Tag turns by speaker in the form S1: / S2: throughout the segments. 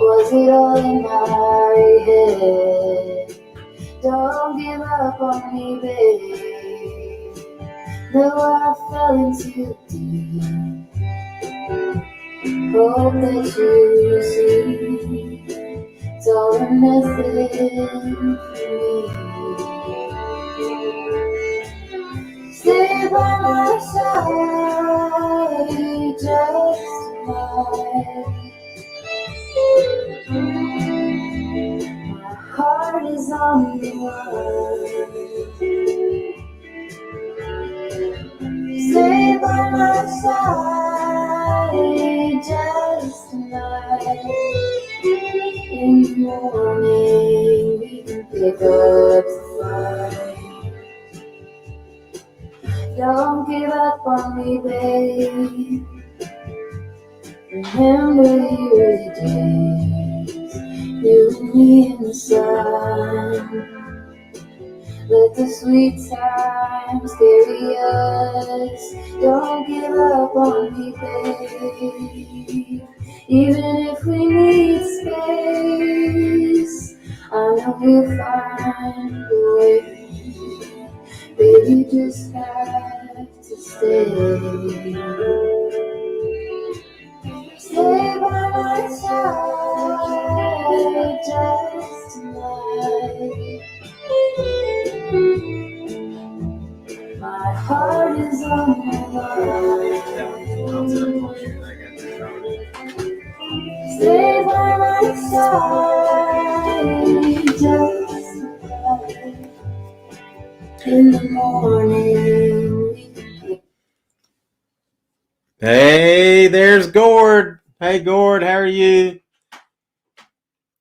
S1: Was it all in my head? Don't give up on me, babe. Though I fell into deep, hope that you see it's all or nothing for me. Stay by my side, just tonight. My heart is on the line. Stay by my side, just tonight. In the morning, we can pick up the fight. Don't give up on me, babe. Remember the early days, you and me in the sun. Let the sweet times carry us. Don't give up on me, babe. Even if we need space, I know we'll find a way. Baby, just have to stay. Stay by my side, just tonight. My heart is on the line. Stay by my side, just tonight. In the morning.
S2: Hey, there's Gord. Hey, Gord, how are you?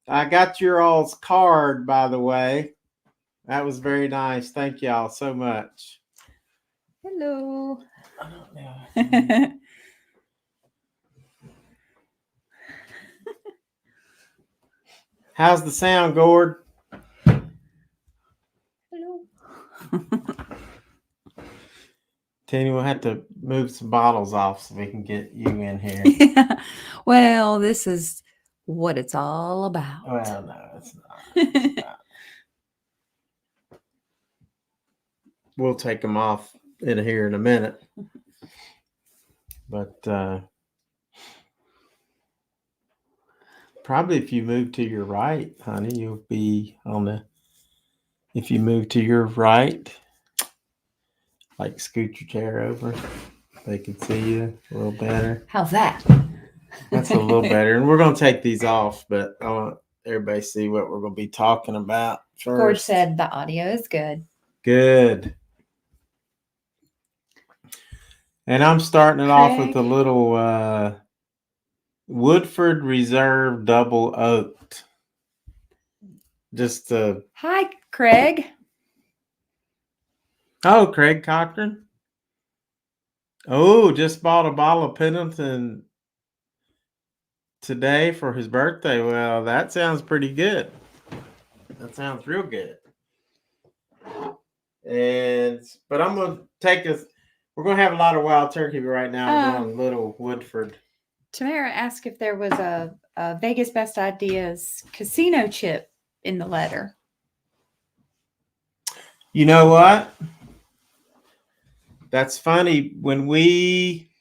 S2: I got your all's card, by the way. That was very nice. Thank y'all so much.
S3: Hello.
S2: How's the sound, Gord?
S3: Hello.
S2: Tenny, we'll have to move some bottles off so we can get you in here.
S3: Yeah. Well, this is what it's all about.
S2: Well, no, it's not. It's not. We'll take them off in here in a minute. But probably if you move to your right, honey, you'll be on the... If you move to your right, like scoot your chair over, they can see you a little better.
S3: How's that?
S2: That's a little better. And we're going to take these off, but I want everybody to see what we're going to be talking about first.
S3: George said the audio is good.
S2: Good. And I'm starting it off with a little Woodford Reserve Double Oaked. Just to...
S3: Hi, Craig.
S2: Oh, Craig Cochran. Oh, just bought a bottle of Pendleton today for his birthday. Well, that sounds pretty good. That sounds real good. But I'm gonna take us. We're gonna have a lot of wild turkey right now. We're going little Woodford.
S3: Tamara asked if there was a Vegas Best Ideas casino chip in the letter.
S2: You know what? That's funny. When we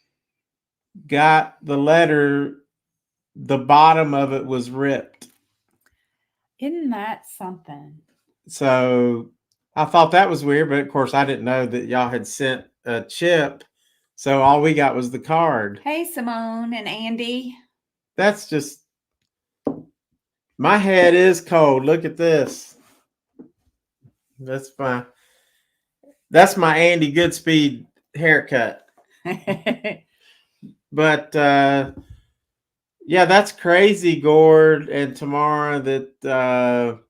S2: got the letter, the bottom of it was ripped.
S3: Isn't that something?
S2: So I thought that was weird, but of course I didn't know that y'all had sent a chip. So all we got was the card.
S3: Hey, Simone and Andy.
S2: That's just... My head is cold. Look at this. That's my Andy Goodspeed haircut. But yeah, that's crazy, Gord and Tamara, that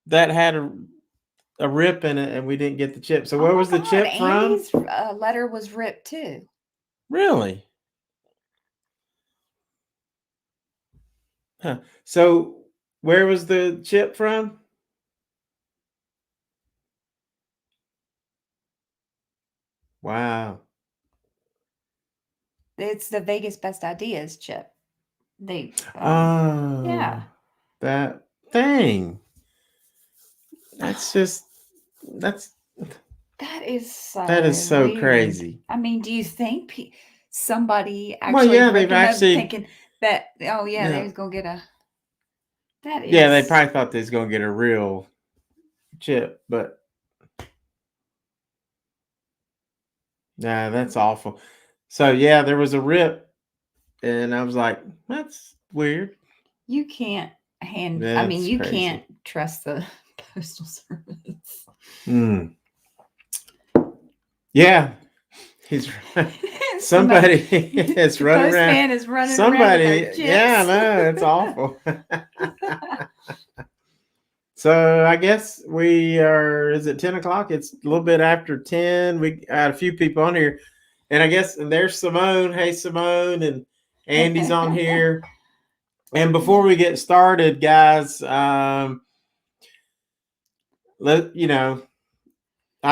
S2: had a rip in it and we didn't get the chip. So where was the chip from?
S3: Andy's letter was ripped too.
S2: Really? Huh. So where was the chip from? Wow.
S3: It's the Vegas Best Ideas chip. They,
S2: Oh,
S3: yeah.
S2: that thing. That's just that's
S3: That is so
S2: that is so
S3: weird.
S2: crazy.
S3: I mean, do you think somebody
S2: Well,
S3: actually
S2: yeah, they've
S3: ripped them up
S2: actually
S3: thinking that, oh, yeah, they
S2: yeah.
S3: was going to get a. That
S2: Yeah, they
S3: is.
S2: probably thought they was gonna get a real chip, but nah, that's awful. So yeah, there was a rip, and I was like, that's weird.
S3: You can't I mean,
S2: That's
S3: you
S2: crazy.
S3: can't trust the postal service.
S2: Mm. Yeah, he's
S3: Somebody,
S2: somebody is
S3: the
S2: running around.
S3: postman is running around with
S2: Somebody,
S3: their chips.
S2: yeah, no, it's awful. So I guess we are. Is it 10 o'clock? It's a little bit after 10. We had a few people on here, and I guess and there's Simone. Hey, Simone, and Andy's on here. And before we get started, guys, I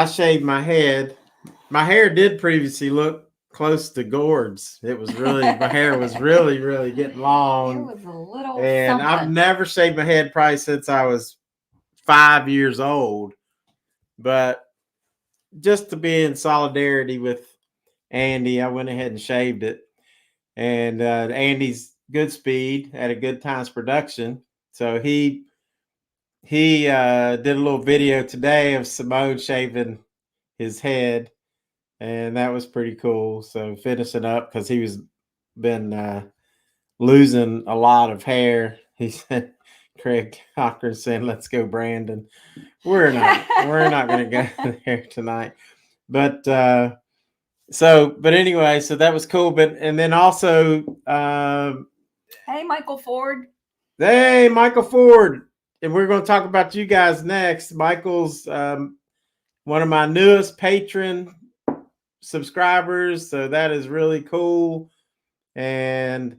S2: shaved my head. My hair did previously look close to Gord's. It was really my hair was really, really getting
S3: It
S2: long,
S3: was a little
S2: and I've
S3: something.
S2: never shaved my head probably since I was 5 years old. But just to be in solidarity with Andy, I went ahead and shaved it. And Andy's Good Speed at a Good Times Production. So he did a little video today of Simone shaving his head, and that was pretty cool. So finishing up because he was been losing a lot of hair. He said, Craig Cochran saying, "Let's go, Brandon." We're not going to go there tonight, but but anyway, so that was cool. But and then also,
S3: Hey, Michael Ford.
S2: hey, Michael Ford, and we're going to talk about you guys next. Michael's one of my newest patron subscribers, so that is really cool. And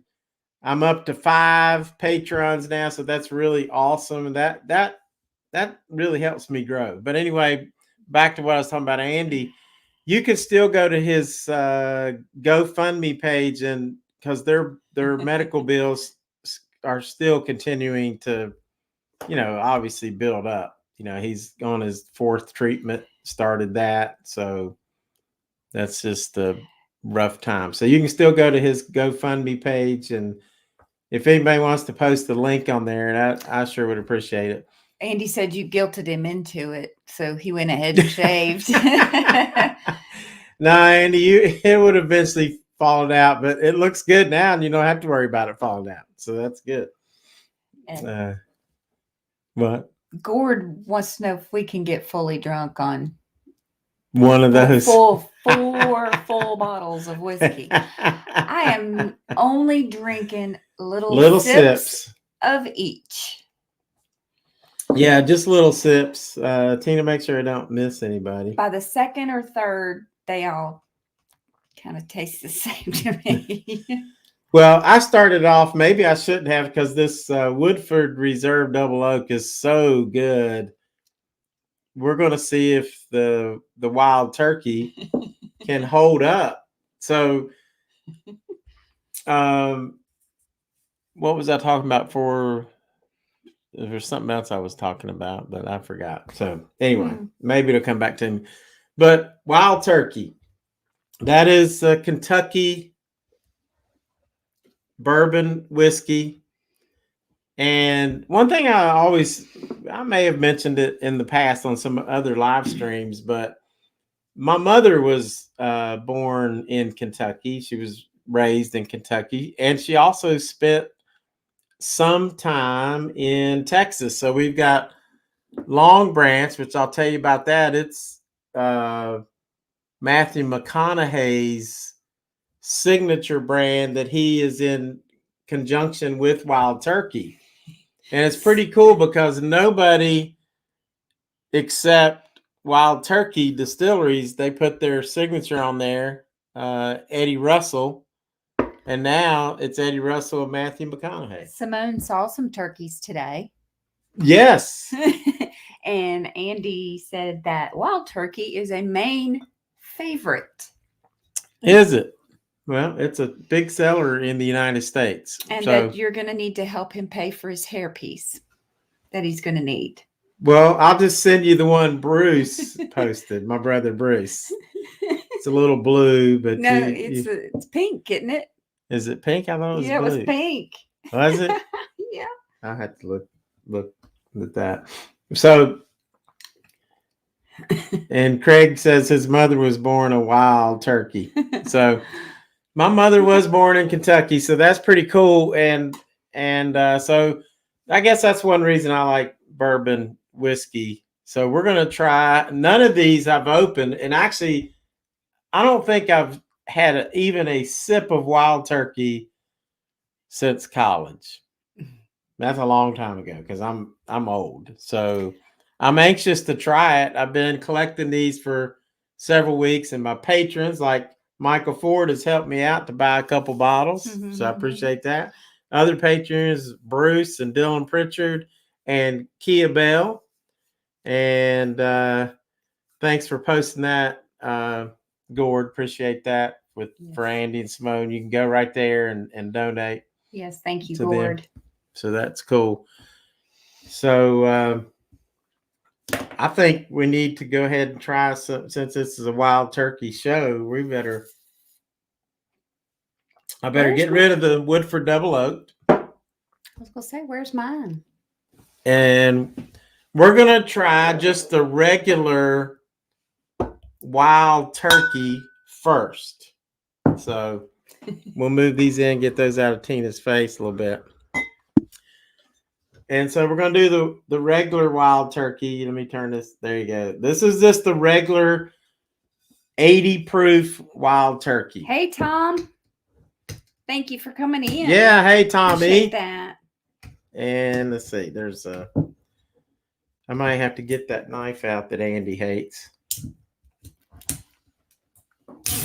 S2: I'm up to 5 patrons now, so that's really awesome. And that really helps me grow. But anyway, back to what I was talking about, Andy. You can still go to his GoFundMe page, and because their medical bills are still continuing to, obviously build up. He's on his 4th treatment, started that, so that's just a rough time. So you can still go to his GoFundMe page, and if anybody wants to post the link on there, and I sure would appreciate it.
S3: Andy said you guilted him into it, so he went ahead and shaved.
S2: No, Andy, it would eventually fall out, but it looks good now, and you don't have to worry about it falling out. So that's good. What?
S3: Gord wants to know if we can get fully drunk on
S2: one of those
S3: 4 full bottles of whiskey. I am only drinking little sips of each.
S2: Yeah, just little sips. Tina, make sure I don't miss anybody.
S3: By the second or third, they all kind of taste the same to me.
S2: Well, I started off, maybe I shouldn't have, because this Woodford Reserve Double Oak is so good. We're going to see if the Wild Turkey can hold up. So, what was I talking about for? There's something else I was talking about, but I forgot. So anyway, maybe it'll come back to me. But Wild Turkey, that is Kentucky bourbon whiskey. And one thing I may have mentioned it in the past on some other live streams, but my mother was born in Kentucky. She was raised in Kentucky, and she also spent some time in Texas. So we've got Longbranch, which I'll tell you about that. It's Matthew McConaughey's signature brand that he is in conjunction with Wild Turkey. And it's pretty cool because nobody except Wild Turkey distilleries, they put their signature on there, Eddie Russell. And now it's Eddie Russell and Matthew McConaughey.
S3: Simone saw some turkeys today.
S2: Yes.
S3: And Andy said that Wild Turkey is a Maine favorite.
S2: Is it? Well, it's a big seller in the United States.
S3: And
S2: so,
S3: that you're going to need to help him pay for his hairpiece that he's going to need.
S2: well, I'll just send you the one Bruce posted, my brother Bruce. It's a little blue, but
S3: No, it's pink, isn't it?
S2: Is it pink? I thought it was
S3: Yeah,
S2: blue.
S3: it was pink.
S2: Was it?
S3: Yeah.
S2: I had to look at that. So, and Craig says his mother was born a wild turkey. So, my mother was born in Kentucky, so that's pretty cool. And so, I guess that's one reason I like bourbon whiskey. So we're gonna try. None of these I've opened, and actually, I don't think I've had even a sip of wild turkey since college. That's a long time ago because I'm old. So I'm anxious to try it. I've been collecting these for several weeks, and my patrons like Michael Ford has helped me out to buy a couple bottles. So I appreciate that. Other patrons, Bruce and Dylan Pritchard and Kia Bell. And thanks for posting that, Gord. Appreciate that for Andy and Simone. You can go right there and donate.
S3: Yes, thank you, Gord.
S2: Them. So that's cool. So I think we need to go ahead and try some. Since this is a wild turkey show, I better get rid of the Woodford Double Oak.
S3: I was gonna say, where's mine?
S2: And we're gonna try just the regular wild turkey first. So we'll move these in, get those out of Tina's face a little bit. And so we're going to do the regular wild turkey. Let me turn this. There you go. This is just the regular 80 proof wild turkey.
S3: Hey, Tom. Thank you for coming in.
S2: Yeah. Hey, Tommy.
S3: Appreciate that.
S2: And let's see. I might have to get that knife out that Andy hates.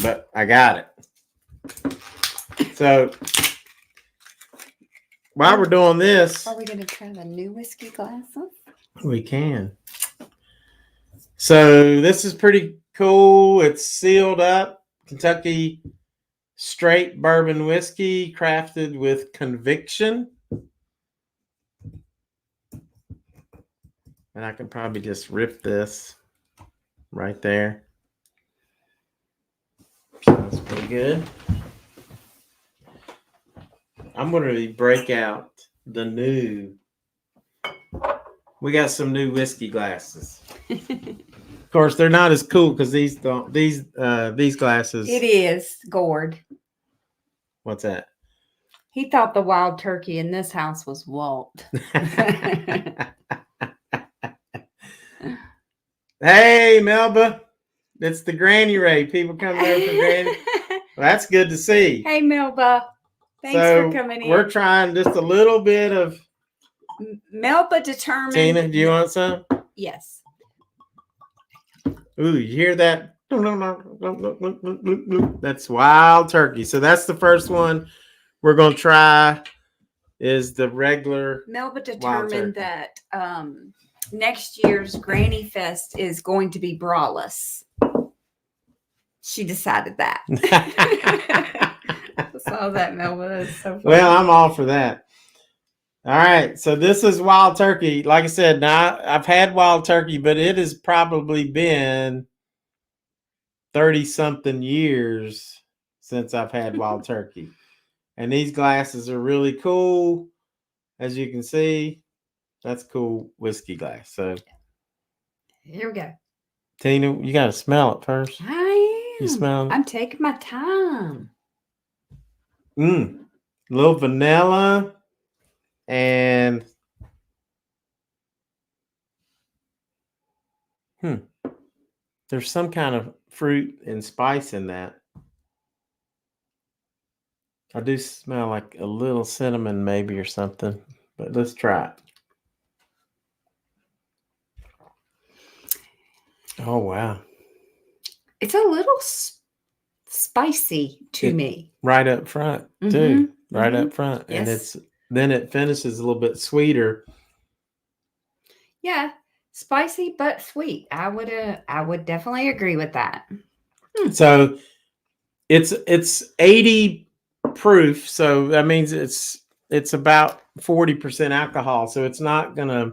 S2: But I got it. So while we're doing this,
S3: are we going to try the new whiskey glasses?
S2: We can. So this is pretty cool. It's sealed up. Kentucky straight bourbon whiskey crafted with conviction. And I can probably just rip this right there. So that's pretty good. I'm going to break out the new. We got some new whiskey glasses. Of course, they're not as cool because these glasses.
S3: It is gourd.
S2: What's that?
S3: He thought the wild turkey in this house was Walt.
S2: Hey, Melba. It's the Granny Ray. People coming over for Granny. Well, that's good to see.
S3: Hey, Melba. Thanks for coming in.
S2: We're trying just a little bit of.
S3: Melba determined.
S2: Tina, do you want some?
S3: Yes.
S2: Ooh, you hear that? That's wild turkey. So that's the first one we're going to try is the regular.
S3: Melba determined that next year's Granny Fest is going to be braless. She decided that. I saw that, Melba. That's so funny.
S2: Well, I'm all for that. All right. So this is wild turkey. Like I said, now I've had wild turkey, but it has probably been 30-something years since I've had wild turkey. And these glasses are really cool. As you can see, that's cool whiskey glass. So
S3: here we go.
S2: Tina, you got to smell it first.
S3: I am.
S2: You smell it?
S3: I'm taking my time.
S2: A little vanilla and there's some kind of fruit and spice in that. I do smell like a little cinnamon maybe or something, but let's try it. Oh, wow.
S3: It's a little spicy to me.
S2: Right up front, too. Right up front.
S3: Yes.
S2: And then it finishes a little bit sweeter.
S3: Yeah. Spicy but sweet. I would definitely agree with that.
S2: So It's 80 proof, so that means it's about 40% alcohol. So it's not gonna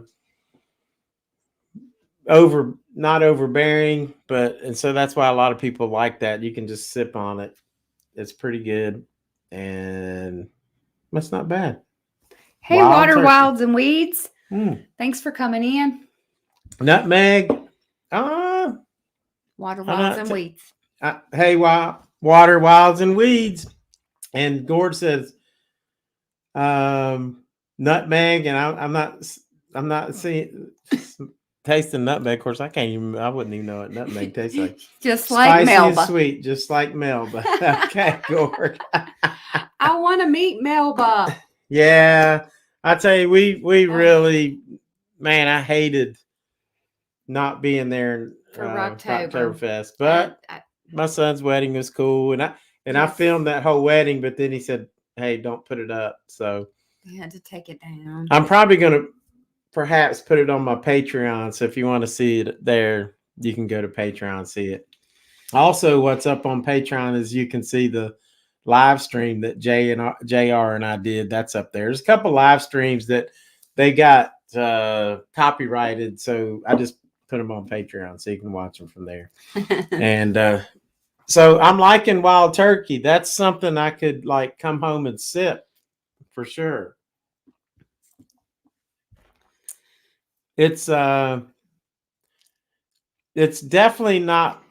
S2: not overbearing, and so that's why a lot of people like that. You can just sip on it. It's pretty good, and that's not bad.
S3: Hey,
S2: Wild
S3: Water
S2: turkey.
S3: Wilds and Weeds.
S2: Mm.
S3: Thanks for coming in.
S2: Nutmeg.
S3: Water Wilds and Weeds.
S2: Hey, Water Wilds and Weeds. And Gord says nutmeg, and I'm not seeing tasting nutmeg. Of course, I wouldn't even know what nutmeg tastes like.
S3: Just like
S2: Spicy
S3: Melba.
S2: and sweet, just like Melba. Okay, Gord.
S3: I want to meet Melba.
S2: Yeah, I tell you, we really, man, I hated not being there
S3: for
S2: Rocktoberfest, but my son's wedding was cool, and I
S3: Yes.
S2: filmed that whole wedding, but then he said, "Hey, don't put it up." So
S3: you had to take it down.
S2: I'm probably gonna perhaps put it on my Patreon. So if you want to see it there, you can go to Patreon and see it. Also, what's up on Patreon is you can see the live stream that JR and I did. That's up there. There's a couple live streams that they got copyrighted, so I just put them on Patreon so you can watch them from there. And so I'm liking wild turkey. That's something I could like come home and sip for sure. It's definitely not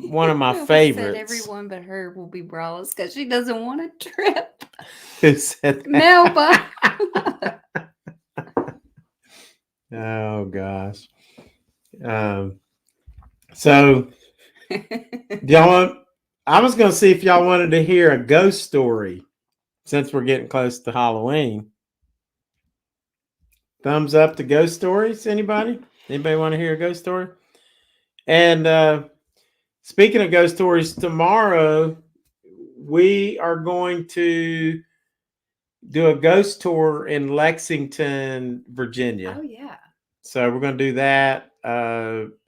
S2: one of my favorites.
S3: Said everyone but her will be braless because she doesn't want to trip.
S2: Who said that?
S3: Melba.
S2: Oh gosh. So I was going to see if y'all wanted to hear a ghost story since we're getting close to Halloween. Thumbs up to ghost stories. Anybody want to hear a ghost story? And speaking of ghost stories, tomorrow we are going to do a ghost tour in Lexington, Virginia.
S3: Oh yeah.
S2: So we're going to do that.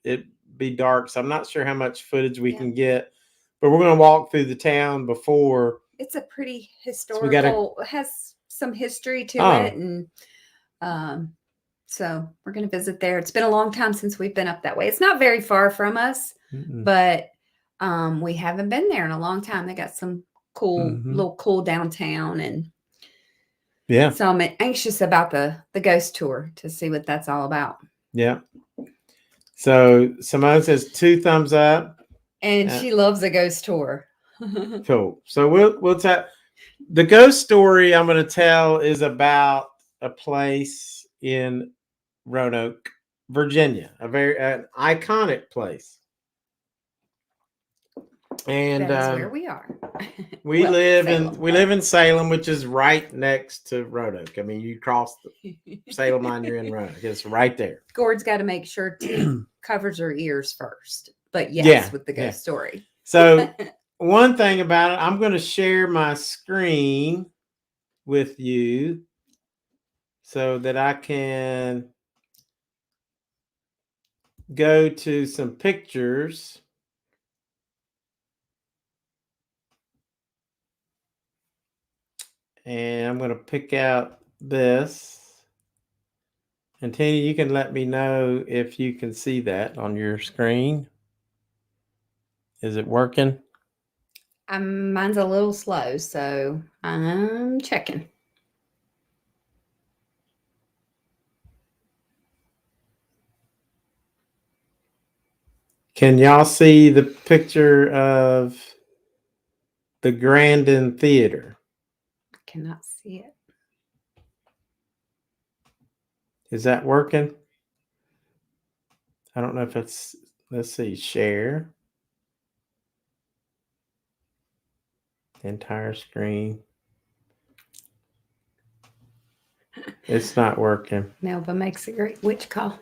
S2: It be dark, so I'm not sure how much footage we can get, but we're going to walk through the town before.
S3: It's a pretty historical. It has some history to it, and so we're going to visit there. It's been a long time since we've been up that way. It's not very far from us, but we haven't been there in a long time. They got some little cool downtown, and
S2: yeah.
S3: So I'm anxious about the ghost tour to see what that's all about.
S2: Yeah. So Simone says 2 thumbs up,
S3: and she loves a ghost tour.
S2: Cool. So we'll tell the ghost story I'm going to tell is about a place in Roanoke, Virginia, an iconic place. And
S3: that is where we are.
S2: We live in Salem, which is right next to Roanoke. I mean, you cross the Salem line, you're in Roanoke. It's right there.
S3: Gord's got to make sure T covers her ears first. But yes, with the ghost story.
S2: So one thing about it, I'm going to share my screen with you so that I can go to some pictures. And I'm going to pick out this. And Tina, you can let me know if you can see that on your screen. Is it working?
S3: Mine's a little slow, so I'm checking.
S2: Can y'all see the picture of the Grandin Theater?
S3: I cannot see it.
S2: Is that working? I don't know if it's, let's see, share. Entire screen. It's not working.
S3: Melba makes a great witch call.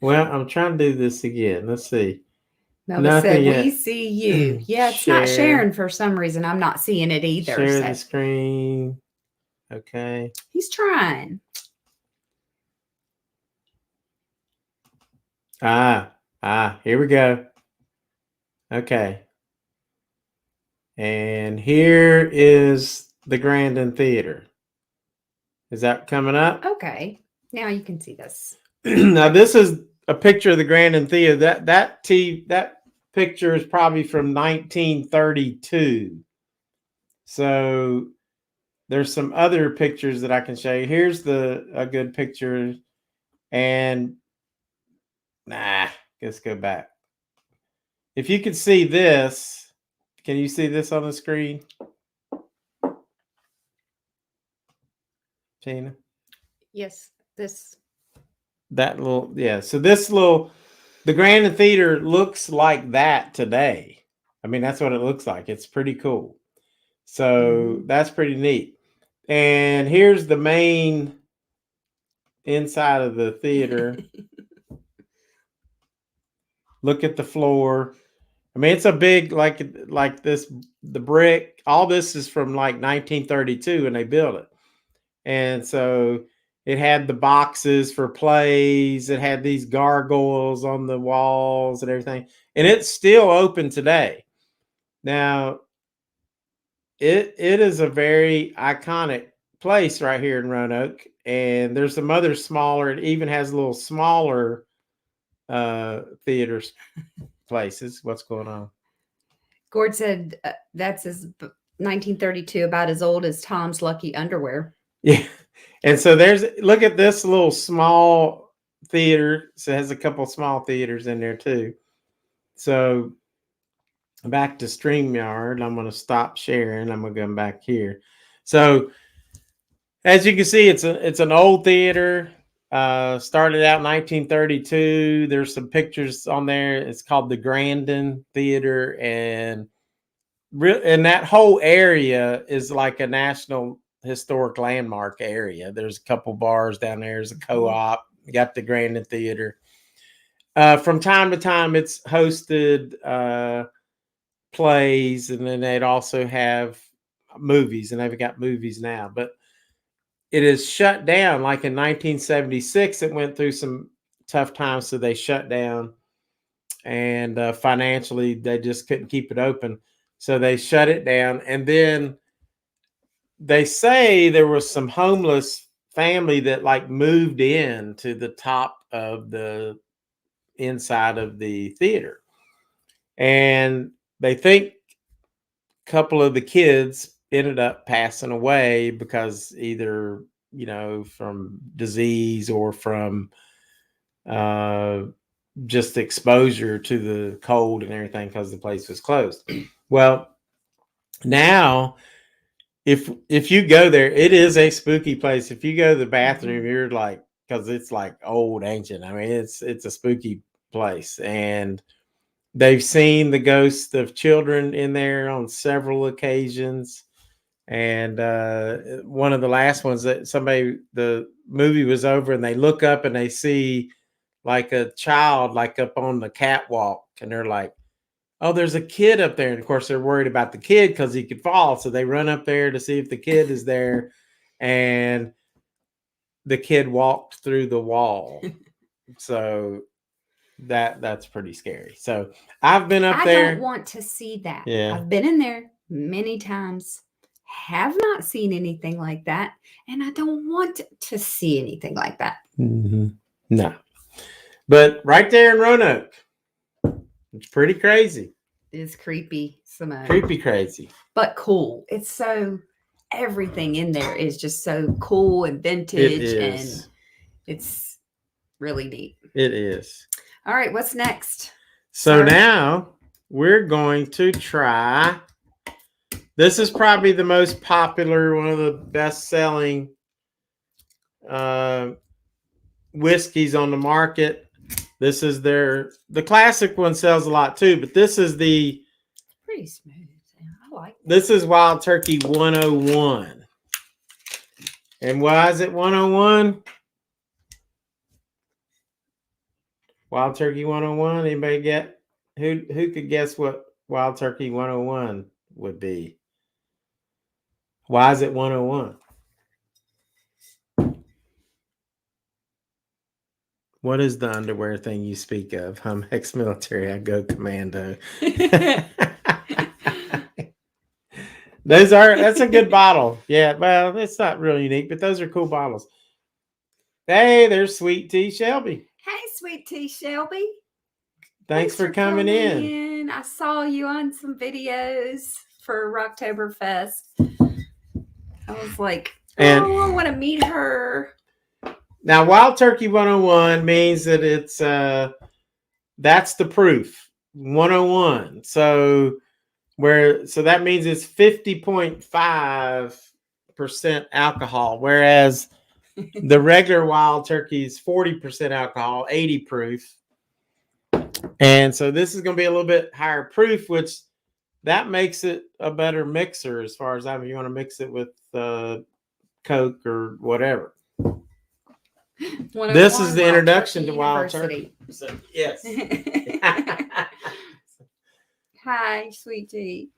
S2: Well, I'm trying to do this again. Let's see.
S3: Melba said, we see you. Yeah, it's not sharing for some reason. I'm not seeing it either.
S2: Share the screen. Okay.
S3: He's trying.
S2: Here we go. Okay. And here is the Grandin Theater. Is that coming up?
S3: Okay. Now you can see this.
S2: Now this is a picture of the Grandin Theater. That picture is probably from 1932. So there's some other pictures that I can show you. Here's a good picture. And let's go back. If you could see this, can you see this on the screen? Tina?
S3: Yes, this.
S2: That little, yeah. So the Grandin Theater looks like that today. I mean, that's what it looks like. It's pretty cool. So that's pretty neat. And here's the main inside of the theater. Look at the floor. I mean, it's a big, like this, the brick, all this is from like 1932 when they built it. And so it had the boxes for plays. It had these gargoyles on the walls and everything. And it's still open today. Now, it is a very iconic place right here in Roanoke. And there's some other smaller, it even has a little smaller theaters places. What's going on?
S3: Gord said that's 1932, about as old as Tom's Lucky Underwear.
S2: Yeah. And so look at this little small theater. So it has a couple small theaters in there too. So back to StreamYard, I'm going to stop sharing. I'm going to come back here. So as you can see, it's an old theater. Started out in 1932. There's some pictures on there. It's called the Grandin Theater, and that whole area is like a national historic landmark area. There's a couple bars down there. There's a co-op. You got the Grandin Theater. From time to time, it's hosted plays, and then they'd also have movies, and they've got movies now. But it is shut down. Like in 1976, it went through some tough times, so they shut down. And financially, they just couldn't keep it open. So they shut it down. And then they say there was some homeless family that like moved in to the top of the inside of the theater. And they think a couple of the kids ended up passing away because either, from disease or from just exposure to the cold and everything because the place was closed. Well, now if you go there, it is a spooky place. If you go to the bathroom, you're like, because it's like old, ancient. I mean, it's a spooky place. And they've seen the ghosts of children in there on several occasions. And one of the last ones that the movie was over and they look up and they see like a child like up on the catwalk, and they're like, oh, there's a kid up there. And of course they're worried about the kid because he could fall. So they run up there to see if the kid is there. And the kid walked through the wall. So that's pretty scary. So I've been up there.
S3: I don't want to see that.
S2: Yeah.
S3: I've been in there many times. Have not seen anything like that. And I don't want to see anything like that.
S2: Mm-hmm. No. But right there in Roanoke, it's pretty crazy.
S3: It's creepy, Simone.
S2: Creepy crazy.
S3: But cool. It's so, everything in there is just so cool and vintage. And it's really neat.
S2: It is.
S3: All right, what's next?
S2: So now we're going to try. This is probably the most popular, one of the best-selling whiskeys on the market. This is the classic one sells a lot too, but this is
S3: pretty smooth. I like it.
S2: This is Wild Turkey 101. And why is it 101? Wild Turkey 101. Anybody get who could guess what Wild Turkey 101 would be? Why is it 101? What is the underwear thing you speak of? I'm ex-military. I go commando. That's a good bottle. Yeah, well, it's not really unique, but those are cool bottles. Hey, there's Sweet Tea Shelby.
S3: Hey, Sweet Tea Shelby.
S2: Thanks for coming in.
S3: I saw you on some videos for Rocktoberfest. I was like, I want to meet her.
S2: Now, Wild Turkey 101 means that it's that's the proof 101. So that means it's 50.5% alcohol, whereas the regular Wild Turkey is 40% alcohol, 80 proof. And so this is going to be a little bit higher proof, which that makes it a better mixer as far as if you want to mix it with Coke or whatever. This is the introduction to Wild Turkey. So, yes.
S3: Hi, Sweet Tea.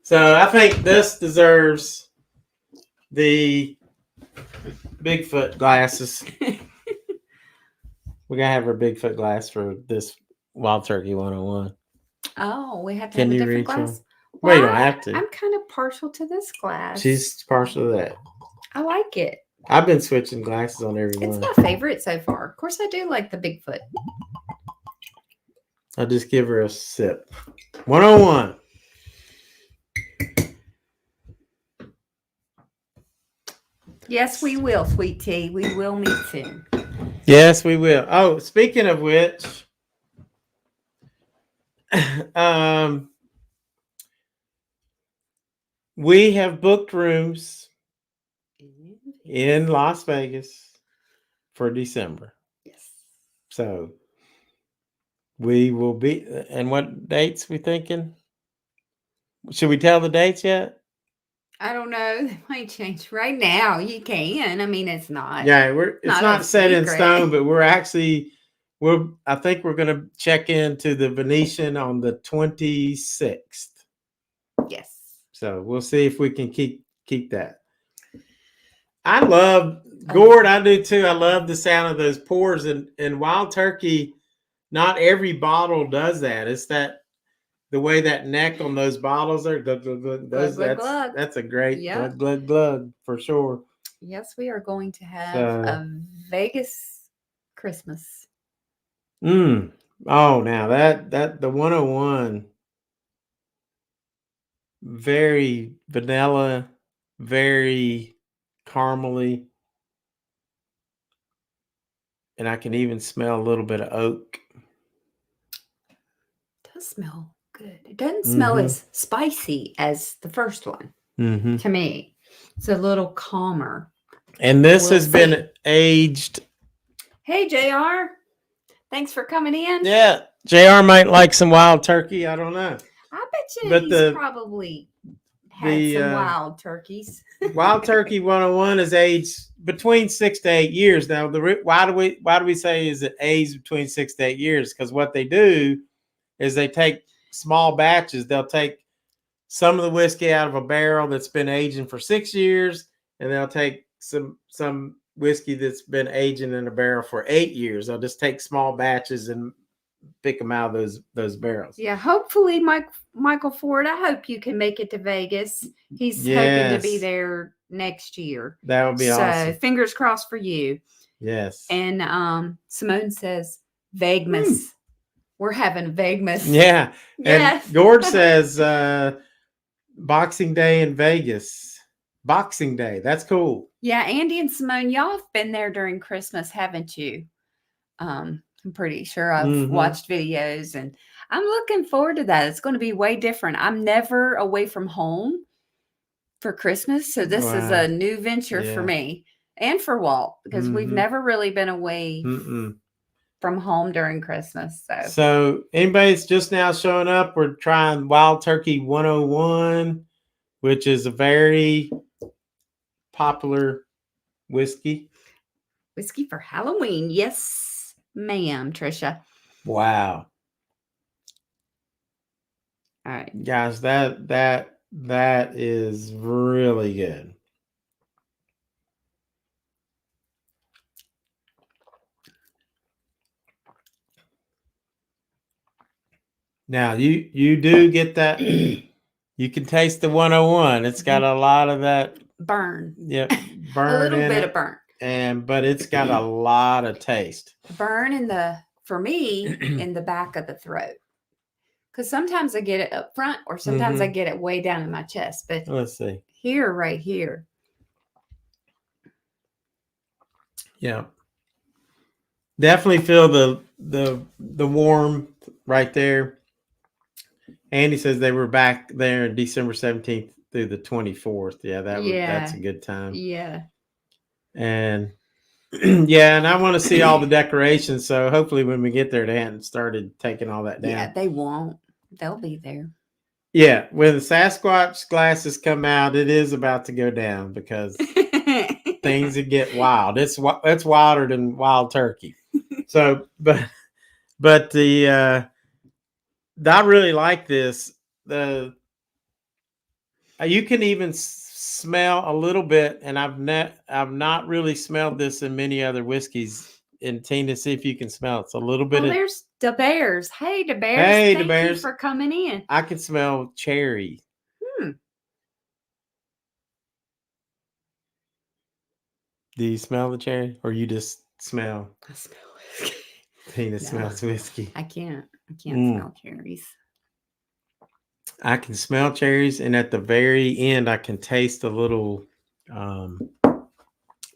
S2: So I think this deserves the Bigfoot glasses. We gotta have our Bigfoot glass for this Wild Turkey 101.
S3: Oh, we have to have a different glass.
S2: Well, you don't have to.
S3: I'm kind of partial to this glass.
S2: She's partial to that.
S3: I like it.
S2: I've been switching glasses on every one.
S3: It's my favorite so far. Of course, I do like the Bigfoot.
S2: I'll just give her a sip. 101.
S3: Yes, we will, Sweet Tea. We will meet soon.
S2: Yes, we will. Oh, speaking of which, we have booked rooms in Las Vegas for December.
S3: Yes.
S2: So we will be. And what dates we thinking? Should we tell the dates yet?
S3: I don't know. They might change right now. You can. I mean, it's not.
S2: Yeah, it's not set in stone, but I think we're going to check into the Venetian on the 26th.
S3: Yes.
S2: So we'll see if we can keep that. I love gourd. I do too. I love the sound of those pours and Wild Turkey. Not every bottle does that. It's the way that neck on those bottles are. That's a great glug glug glug for sure.
S3: Yes, we are going to have a Vegas Christmas.
S2: Oh, now that the 101, very vanilla, very caramely, and I can even smell a little bit of oak.
S3: It does smell good. It doesn't smell as spicy as the first one to me. It's a little calmer.
S2: And this has been aged.
S3: Hey, JR. Thanks for coming in.
S2: Yeah. JR might like some Wild Turkey. I don't know.
S3: I bet you he's probably had some Wild Turkeys.
S2: Wild Turkey 101 is aged between 6 to 8 years. Now, why do we say is it aged between 6 to 8 years? Because what they do is they take small batches. They'll take some of the whiskey out of a barrel that's been aging for 6 years, and they'll take some whiskey that's been aging in a barrel for 8 years. They'll just take small batches and pick them out of those barrels.
S3: Yeah, hopefully, Michael Ford, I hope you can make it to Vegas. He's hoping to be there next year.
S2: That would be awesome.
S3: So fingers crossed for you.
S2: Yes.
S3: And Simone says, Vagmas. We're having Vagmas.
S2: Yeah. Yes. And Gord says Boxing Day in Vegas. Boxing Day. That's cool.
S3: Yeah, Andy and Simone, y'all have been there during Christmas, haven't you? I'm pretty sure I've watched videos, and I'm looking forward to that. It's going to be way different. I'm never away from home for Christmas, so this is a new venture for me and for Walt, because we've never really been away from home during Christmas.
S2: So anybody's just now showing up, we're trying Wild Turkey 101, which is a very popular whiskey.
S3: Whiskey for Halloween. Yes, ma'am, Trisha.
S2: Wow.
S3: All right.
S2: Guys, that is really good. Now you do get that. You can taste the 101. It's got a lot of that
S3: burn.
S2: Yep,
S3: A little bit of burn.
S2: But it's got a lot of taste.
S3: Burn for me, in the back of the throat. Because sometimes I get it up front, or sometimes I get it way down in my chest. But
S2: let's see.
S3: Here, right here.
S2: Yeah. Definitely feel the warm right there. Andy says they were back there December 17th through the 24th. Yeah, that's a good time.
S3: Yeah.
S2: And yeah, and I want to see all the decorations. So hopefully when we get there, they hadn't started taking all that down.
S3: Yeah, they won't. They'll be there.
S2: Yeah, when the Sasquatch glasses come out, it is about to go down because things that get wild. It's wilder than wild turkey. So, but the I really like this. You can even smell a little bit, and I've not really smelled this in many other whiskeys. And Tina, see if you can smell it. It's a little bit.
S3: There's the Bears. Hey, the Bears.
S2: Hey,
S3: Thank
S2: the Bears.
S3: you for coming in.
S2: I can smell cherry. Do you smell the cherry, or you just smell?
S3: I smell whiskey.
S2: Tina smells whiskey.
S3: I can't smell cherries.
S2: I can smell cherries, and at the very end, I can taste a little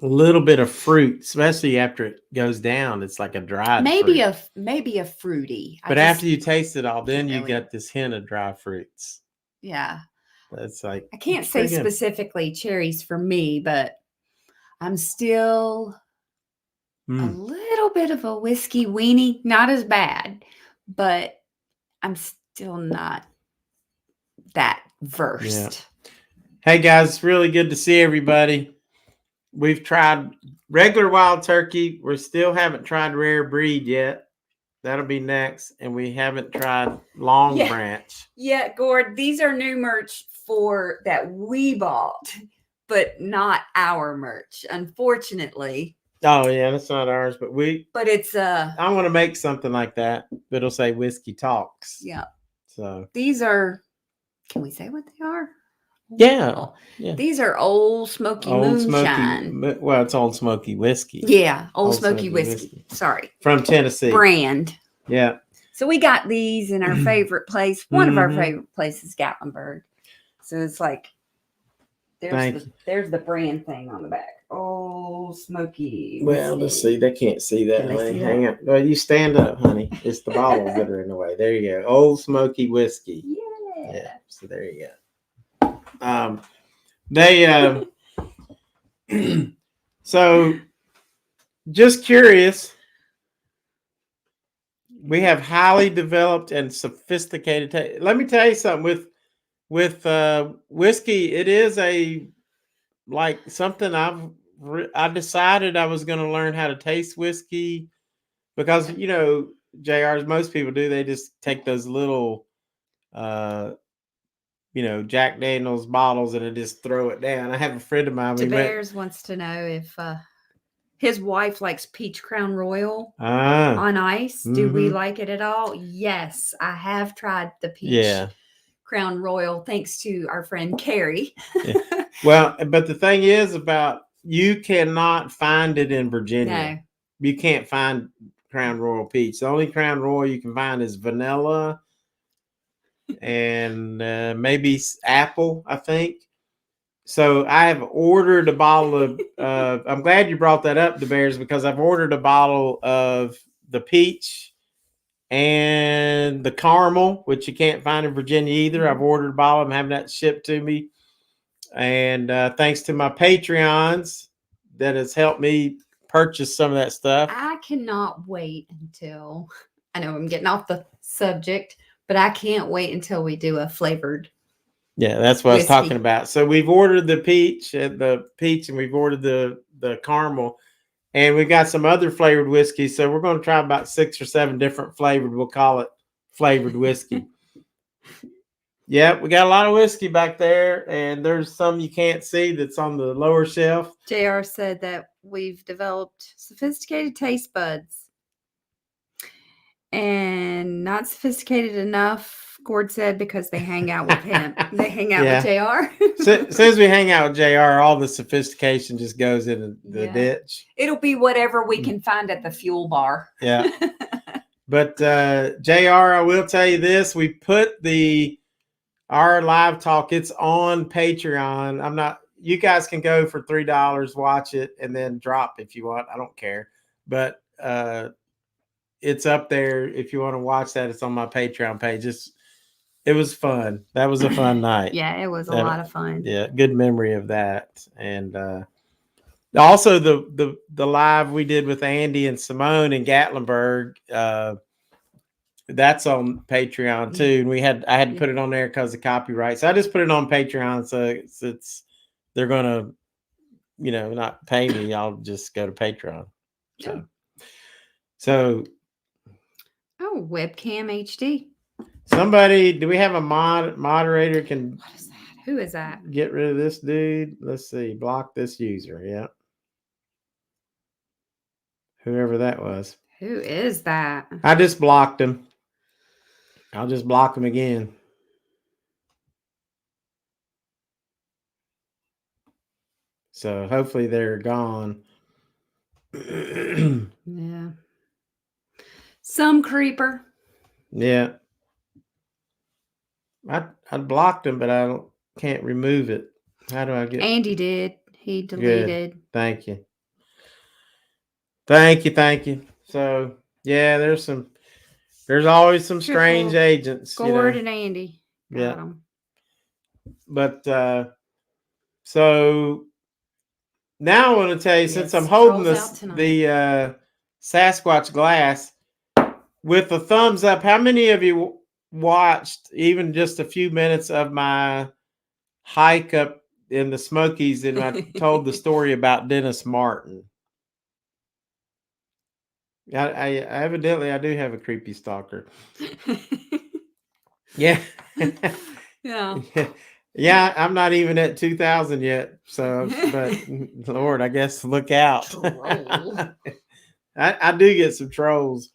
S2: bit of fruit, especially after it goes down. It's like a dried fruit.
S3: Maybe a fruity.
S2: But after you taste it all, then you get this hint of dry fruits.
S3: Yeah.
S2: That's like,
S3: I can't say specifically cherries for me, but I'm still a little bit of a whiskey weenie. Not as bad, but I'm still not that versed.
S2: Yeah. Hey guys, it's really good to see everybody. We've tried regular wild turkey. We still haven't tried rare breed yet. That'll be next. And we haven't tried Longbranch.
S3: Yeah, Gord, these are new merch that we bought, but not our merch, unfortunately.
S2: Oh yeah, that's not ours, but
S3: it's
S2: I want to make something like that. It'll say Whiskey Talks.
S3: Yeah.
S2: So
S3: these are, can we say what they are?
S2: Yeah.
S3: These are Old Smoky Moonshine.
S2: It's Old Smoky whiskey.
S3: Yeah, Old Smoky whiskey. Sorry.
S2: From Tennessee.
S3: Brand.
S2: Yeah.
S3: So we got these in our favorite place. One of our favorite places, Gatlinburg. So it's like, there's the brand thing on the back. Old Smoky whiskey.
S2: Well, let's see. They can't see that, honey. Hang on. Well, you stand up, honey. It's the bottles that are in the way. There you go. Old Smoky whiskey. Yeah. So there you go. So just curious, we have highly developed and sophisticated taste. Let me tell you something with whiskey. It is something I decided I was going to learn how to taste whiskey because, JR, as most people do, they just take those little, Jack Daniels bottles and just throw it down. I have a friend of mine.
S3: Bears wants to know if his wife likes peach Crown Royal on ice. Do we like it at all? Yes, I have tried the peach Crown Royal thanks to our friend Carrie.
S2: Yeah. Well, but the thing is you cannot find it in Virginia. No. You can't find Crown Royal peach. The only Crown Royal you can find is vanilla and maybe apple, I think. So I have ordered a bottle of I'm glad you brought that up, the Bears, because I've ordered a bottle of the peach and the caramel, which you can't find in Virginia either. I've ordered a bottle. I'm having that shipped to me. And thanks to my Patreons that has helped me purchase some of that stuff.
S3: I cannot wait until, I know I'm getting off the subject, but I can't wait until we do a flavored.
S2: Yeah, that's what whiskey. I was talking about. So we've ordered the peach, and we've ordered the caramel, and we got some other flavored whiskey. So we're going to try about 6 or 7 different flavored. We'll call it flavored whiskey. Yep, we got a lot of whiskey back there, and there's some you can't see that's on the lower shelf.
S3: JR said that we've developed sophisticated taste buds. and not sophisticated enough, Gord said, because they hang out with him. They hang out with JR.
S2: So, as soon as we hang out with JR, all the sophistication just goes in the ditch.
S3: It'll be whatever we can find at the fuel bar.
S2: Yeah. But JR, I will tell you this. We put our live talk, it's on Patreon. You guys can go for $3, watch it, and then drop if you want. I don't care. But it's up there. If you want to watch that, it's on my Patreon page. It was fun. That was a fun night.
S3: Yeah, it was a lot of fun.
S2: Yeah, good memory of that. And also the live we did with Andy and Simone in Gatlinburg, that's on Patreon too. And I had to put it on there because of copyright. So I just put it on Patreon. So they're gonna, not pay me. I'll just go to Patreon. So
S3: oh, webcam HD.
S2: Somebody, do we have a moderator can?
S3: What is that? Who is that?
S2: Get rid of this dude. Let's see. Block this user. Yeah. Whoever that was.
S3: Who is that?
S2: I just blocked him. I'll just block him again. So hopefully they're gone.
S3: Yeah. Some creeper.
S2: Yeah. I blocked him, but I can't remove it. How do I get?
S3: Andy did. He deleted.
S2: Good. Thank you. Thank you. So yeah, there's always some strange agents.
S3: Gord and Andy.
S2: Got them. But so now I want to tell you, since I'm holding the Sasquatch glass with a thumbs up, how many of you watched even just a few minutes of my hike up in the Smokies and I told the story about Dennis Martin? I evidently I do have a creepy stalker. Yeah. Yeah, I'm not even at 2,000 yet. So, but Lord, I guess look out. I do get some trolls.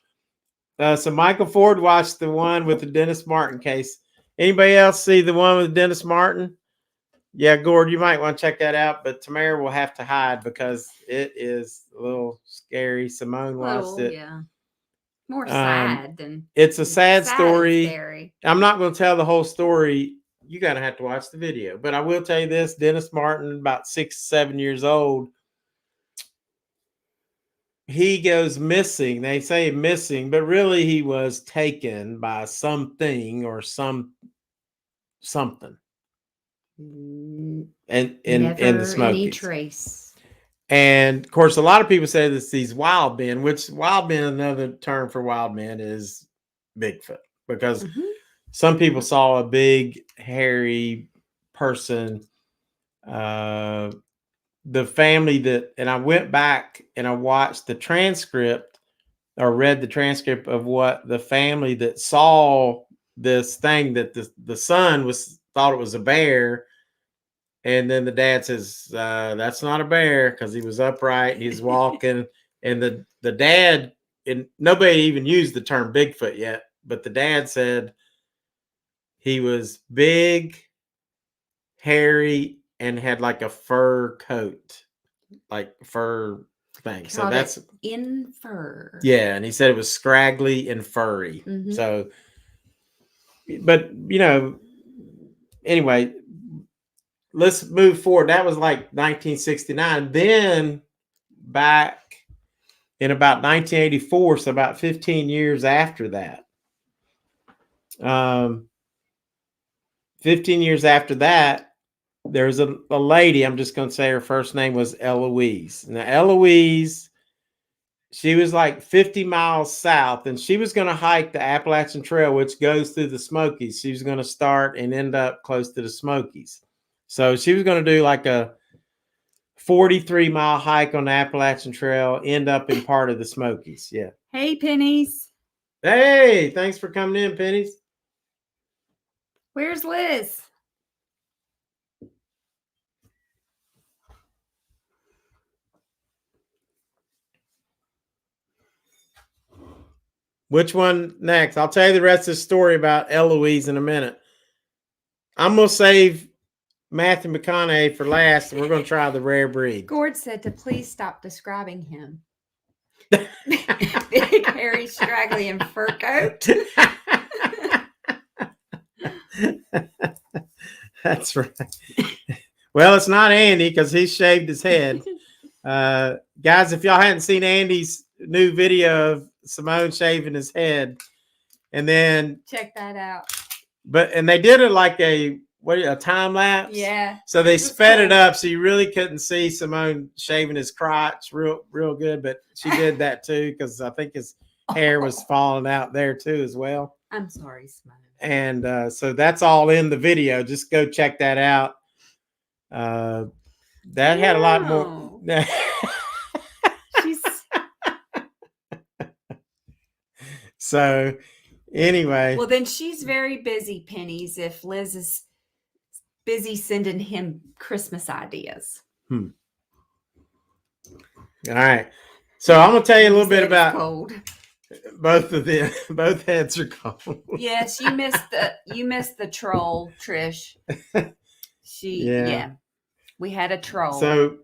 S2: So Michael Ford watched the one with the Dennis Martin case. Anybody else see the one with Dennis Martin? Yeah, Gord, you might want to check that out, but Tamara will have to hide because it is a little scary. Simone watched it.
S3: Yeah. More sad than
S2: it's a sad story.
S3: Scary.
S2: I'm not going to tell the whole story. You got to have to watch the video. But I will tell you this, Dennis Martin, about 6, 7 years old, he goes missing. They say missing, but really he was taken by something or something. And in the Smokies.
S3: Any trace.
S2: And of course, a lot of people say this these wild men, which wild men, another term for wild men is Bigfoot, because some people saw a big hairy person. The family and I went back and I watched the transcript or read the transcript of what the family that saw this thing that the son thought it was a bear. And then the dad says, that's not a bear, because he was upright. He's walking. And the dad, and nobody even used the term Bigfoot yet, but the dad said he was big, hairy, and had like a fur coat, like fur thing. So that's
S3: in fur.
S2: Yeah. And he said it was scraggly and furry. So, but anyway, let's move forward. That was like 1969. Then back in about 1984, so about 15 years after that. 15 years after that, there's a lady, I'm just going to say her first name was Eloise. Now, Eloise, she was like 50 miles south, and she was going to hike the Appalachian Trail, which goes through the Smokies. She was going to start and end up close to the Smokies. So she was going to do like a 43-mile hike on the Appalachian Trail, end up in part of the Smokies. Yeah.
S3: Hey, Pennies.
S2: Hey, thanks for coming in, Pennies.
S3: Where's Liz?
S2: Which one next? I'll tell you the rest of the story about Eloise in a minute. I'm going to save Matthew McConaughey for last, and we're going to try the rare breed.
S3: Gord said to please stop describing him. Big, hairy, straggly, and fur coat.
S2: That's right. Well, it's not Andy because he shaved his head. Guys, if y'all hadn't seen Andy's new video of Simone shaving his head, and then
S3: check that out.
S2: And they did it like a time lapse.
S3: Yeah.
S2: So they sped it up so you really couldn't see Simone shaving his crotch real good, but she did that too because I think his hair was falling out there too as well.
S3: I'm sorry, Simone.
S2: And so that's all in the video. Just go check that out. That had a lot more. So anyway.
S3: Well, then she's very busy, Pennies, if Liz is busy sending him Christmas ideas.
S2: All right. So I'm going to tell you a little bit about
S3: cold.
S2: Both of them. Both heads are cold.
S3: Yes, you missed the troll, Trish. Yeah. We had a troll.
S2: So,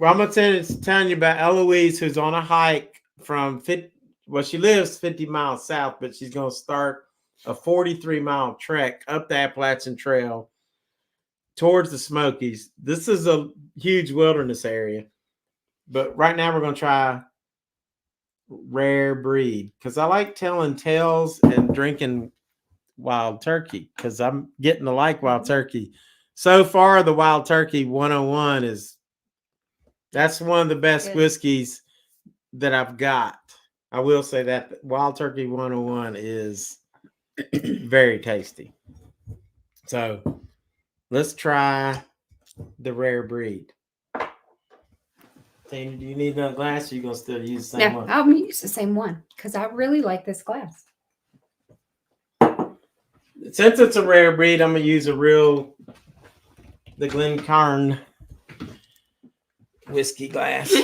S2: I'm going to tell you about Eloise, who's on a hike from she lives 50 miles south, but she's going to start a 43-mile trek up the Appalachian Trail towards the Smokies. This is a huge wilderness area, but right now we're going to try rare breed because I like telling tales and drinking wild turkey because I'm getting to like wild turkey. So far, the Wild Turkey 101 that's one of the best whiskeys that I've got. I will say that Wild Turkey 101 is very tasty. So let's try the rare breed. Tina, do you need another glass or are you going to still use the same one?
S3: I'll use the same one because I really like this glass.
S2: Since it's a rare breed, I'm going to use the Glencairn whiskey glass.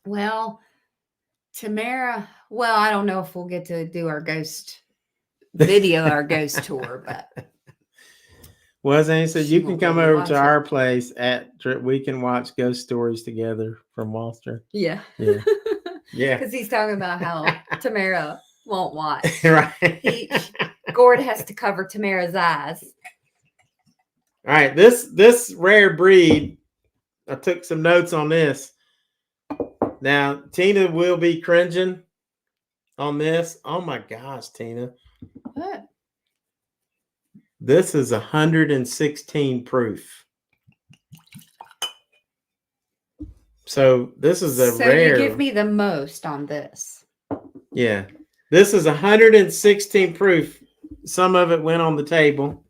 S3: Well, Tamara, I don't know if we'll get to do our ghost video, our ghost tour, but.
S2: Well, as Annie said, you can come over to our place we can watch ghost stories together from Walster.
S3: Yeah.
S2: Yeah. Yeah.
S3: Because he's talking about how Tamara won't watch.
S2: Right.
S3: Gord has to cover Tamara's eyes.
S2: All right. This rare breed, I took some notes on this. Now, Tina will be cringing on this. Oh my gosh, Tina.
S3: What?
S2: This is 116 proof. So this is a rare.
S3: So you give me the most on this.
S2: Yeah. This is 116 proof. Some of it went on the table.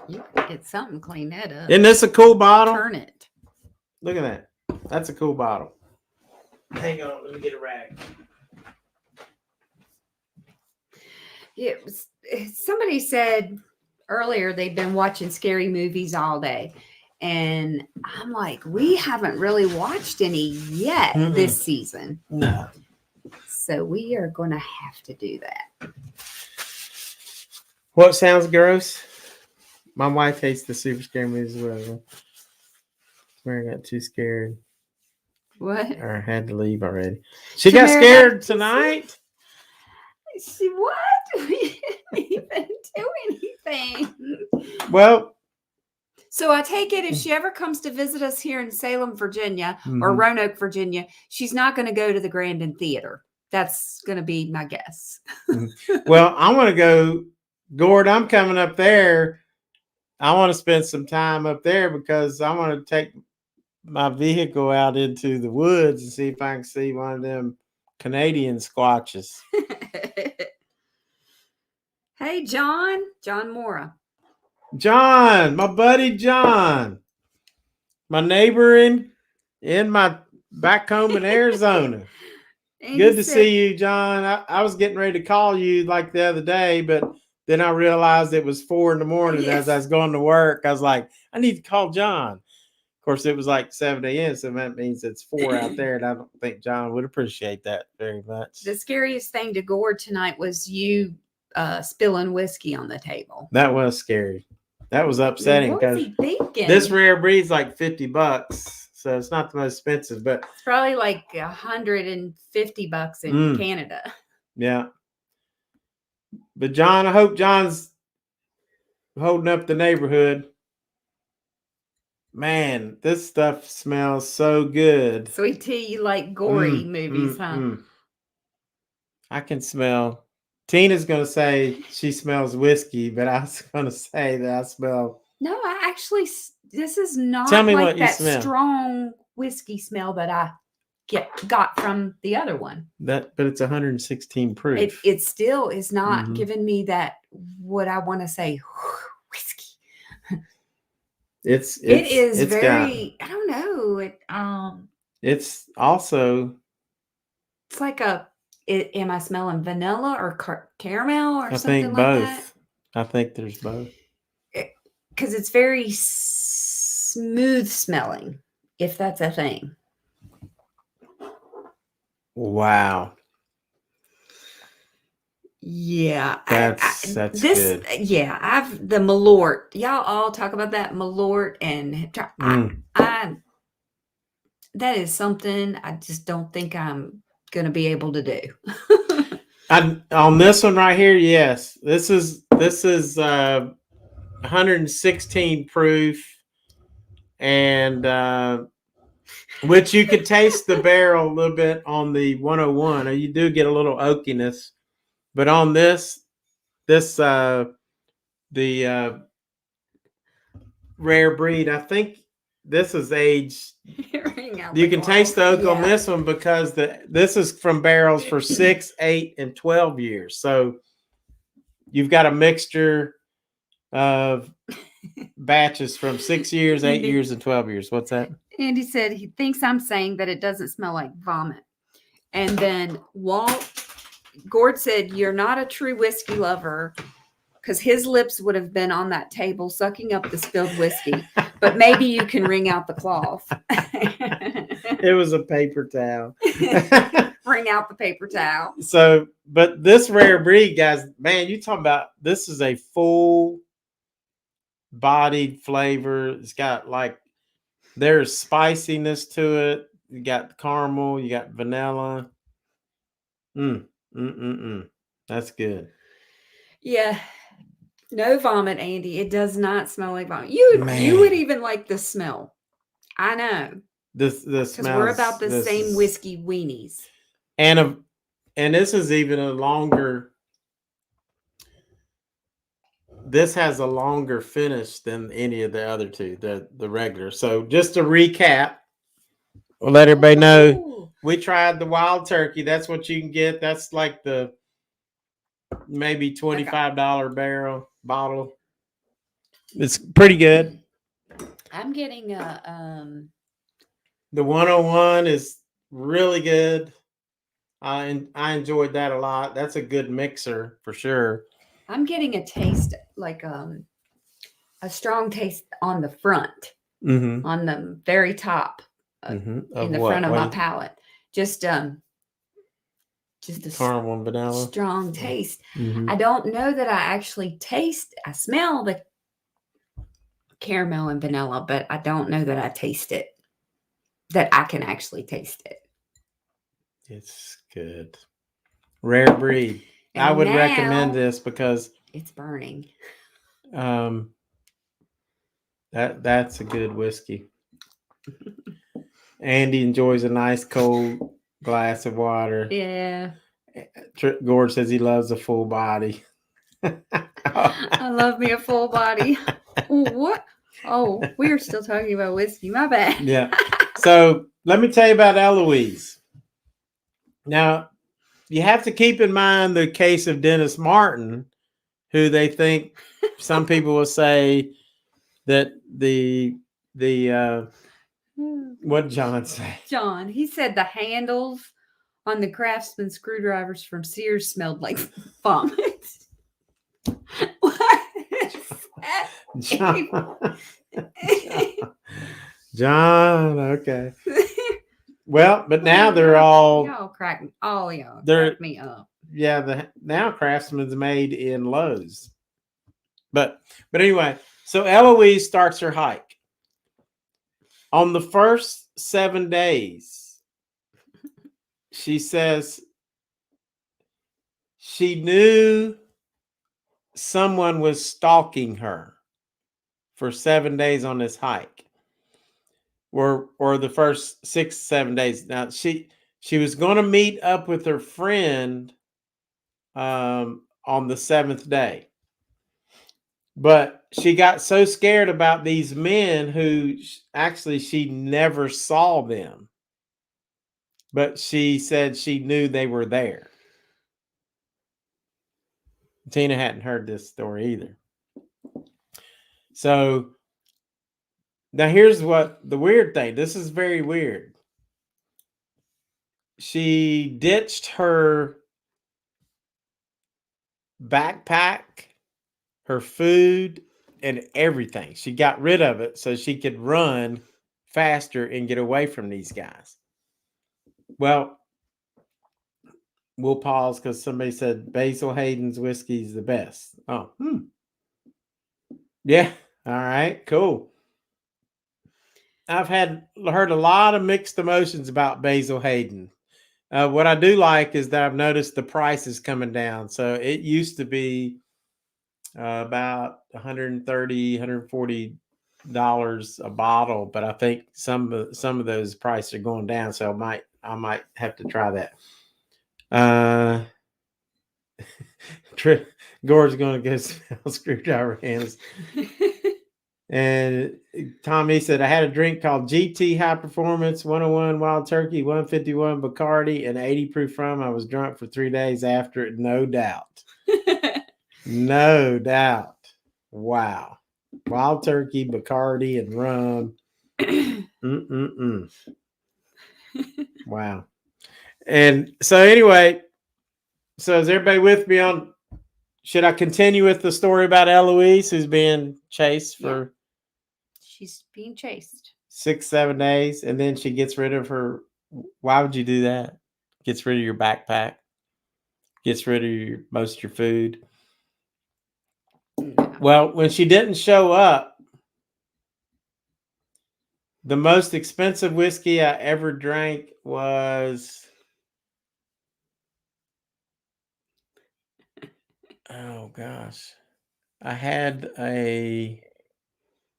S3: You can get something, clean that up.
S2: Isn't this a cool bottle?
S3: Turn it.
S2: Look at that. That's a cool bottle. Hang on. Let me get a rag.
S3: Somebody said earlier they've been watching scary movies all day. And I'm like, we haven't really watched any yet this season.
S2: No.
S3: So we are going to have to do that.
S2: What sounds gross? My wife hates the super scary movies as well. I got too scared.
S3: What?
S2: Or had to leave already. She got scared tonight?
S3: What? We didn't even do anything.
S2: Well.
S3: So I take it if she ever comes to visit us here in Salem, Virginia, or Roanoke, Virginia, she's not going to go to the Grandin Theater. That's going to be my guess.
S2: Well, I want to go. Gord, I'm coming up there. I want to spend some time up there because I want to take my vehicle out into the woods and see if I can see one of them Canadian squatches.
S3: Hey, John Mora.
S2: John, my buddy John, my neighbor in my back home in Arizona. Good to see you, John. I was getting ready to call you like the other day, but then I realized it was 4 a.m. as I was going to work. I was like, I need to call John. Of course, it was like 7 a.m., so that means it's 4 out there, and I don't think John would appreciate that very much.
S3: The scariest thing to Gord tonight was you spilling whiskey on the table.
S2: That was scary. That was upsetting
S3: What was
S2: because
S3: he thinking?
S2: this rare breed's like $50, so it's not the most expensive, but
S3: it's probably like $150 in Canada.
S2: Yeah. But John, I hope John's holding up the neighborhood. Man, this stuff smells so good.
S3: Sweet tea, you like gory movies, huh?
S2: I can smell. Tina's going to say she smells whiskey, but I was going to say that I smell.
S3: No, I actually, this is not
S2: Tell me
S3: like
S2: what you
S3: that
S2: smell.
S3: strong whiskey smell that I got from the other one.
S2: But it's 116 proof.
S3: It still is not giving me that, what I want to say, whiskey. It is very, I don't know.
S2: It's also.
S3: It's like am I smelling vanilla or caramel or something like that?
S2: I think there's both.
S3: Because it's very smooth smelling, if that's a thing.
S2: Wow.
S3: Yeah.
S2: That's good.
S3: Yeah. The Malort. Y'all all talk about that Malort and that is something I just don't think I'm going to be able to do.
S2: On this one right here, yes. This is 116 proof, and which you could taste the barrel a little bit on the 101, or you do get a little oakiness, but on the rare breed, I think this is aged. You can taste the oak on this one because this is from barrels for 6, 8, and 12 years. So you've got a mixture of batches from 6 years, 8 years, and 12 years. What's that?
S3: Andy said he thinks I'm saying that it doesn't smell like vomit. And then Gord said, you're not a true whiskey lover, because his lips would have been on that table sucking up the spilled whiskey. But maybe you can wring out the cloth.
S2: It was a paper towel.
S3: Wring out the paper towel.
S2: So, but this rare breed, guys, man, you talking about, this is a full bodied flavor. It's got there's spiciness to it. You got caramel, you got vanilla. That's good.
S3: Yeah. No vomit, Andy. It does not smell like vomit. You would even like the smell. I know.
S2: The smell. Because
S3: we're about the same whiskey weenies.
S2: And this is even a longer. This has a longer finish than any of the other two, the regular. So just to recap, we'll let everybody know we tried the wild turkey. That's what you can get. That's like the maybe $25 barrel bottle. It's pretty good.
S3: I'm getting
S2: the 101 is really good. I enjoyed that a lot. That's a good mixer for sure.
S3: I'm getting a taste, like a strong taste on the front, on the very top, in the front of my palate. Just a
S2: caramel and vanilla,
S3: strong taste. I don't know that I actually taste. I smell the caramel and vanilla, but I don't know that I taste it. That I can actually taste it.
S2: It's good. Rare breed. I would recommend this because
S3: it's burning.
S2: That's a good whiskey. Andy enjoys a nice cold glass of water.
S3: Yeah.
S2: Gord says he loves a full body.
S3: I love me a full body. What? Oh, we're still talking about whiskey. My bad.
S2: Yeah. So let me tell you about Eloise. Now, you have to keep in mind the case of Dennis Martin, who they think some people will say that what did John say?
S3: John, he said the handles on the Craftsman screwdrivers from Sears smelled like vomit. What?
S2: John. Okay. Well, but now they're all
S3: y'all crack me up.
S2: Yeah, now Craftsman's made in Lowe's. But anyway, so Eloise starts her hike. On the first 7 days, she says she knew someone was stalking her for 7 days on this hike. Or the first 6, 7 days. Now she was going to meet up with her friend on the 7th day. But she got so scared about these men who actually she never saw them. But she said she knew they were there. Tina hadn't heard this story either. So now here's what the weird thing. This is very weird. She ditched her backpack, her food, and everything. She got rid of it so she could run faster and get away from these guys. Well, we'll pause because somebody said Basil Hayden's whiskey is the best. Oh, yeah. All right, cool. I've heard a lot of mixed emotions about Basil Hayden. What I do like is that I've noticed the price is coming down. So it used to be about $130, $140 a bottle, but I think some of those prices are going down. So I might have to try that. Gore's going to go smell screwdriver hands. And Tommy said, I had a drink called GT High Performance, 101 Wild Turkey, 151 Bacardi, and 80 proof rum. I was drunk for 3 days after it, no doubt. No doubt. Wow. Wild Turkey, Bacardi, and rum. Wow. And so anyway, so is everybody with me on, should I continue with the story about Eloise who's being chased for... Yeah.
S3: She's being chased
S2: 6, 7 days, and then she gets rid of her. Why would you do that? Gets rid of your backpack. Gets rid of most of your food. Well, when she didn't show up, the most expensive whiskey I ever drank was... Oh, gosh. I had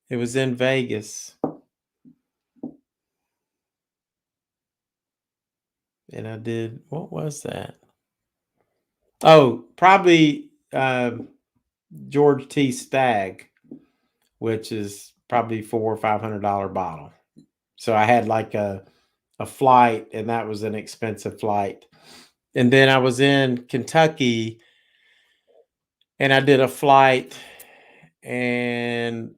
S2: it was in Vegas. And I did, what was that? Oh, probably George T. Stagg, which is probably $400 or $500 bottle. So I had like a flight, and that was an expensive flight. And then I was in Kentucky, and I did a flight, and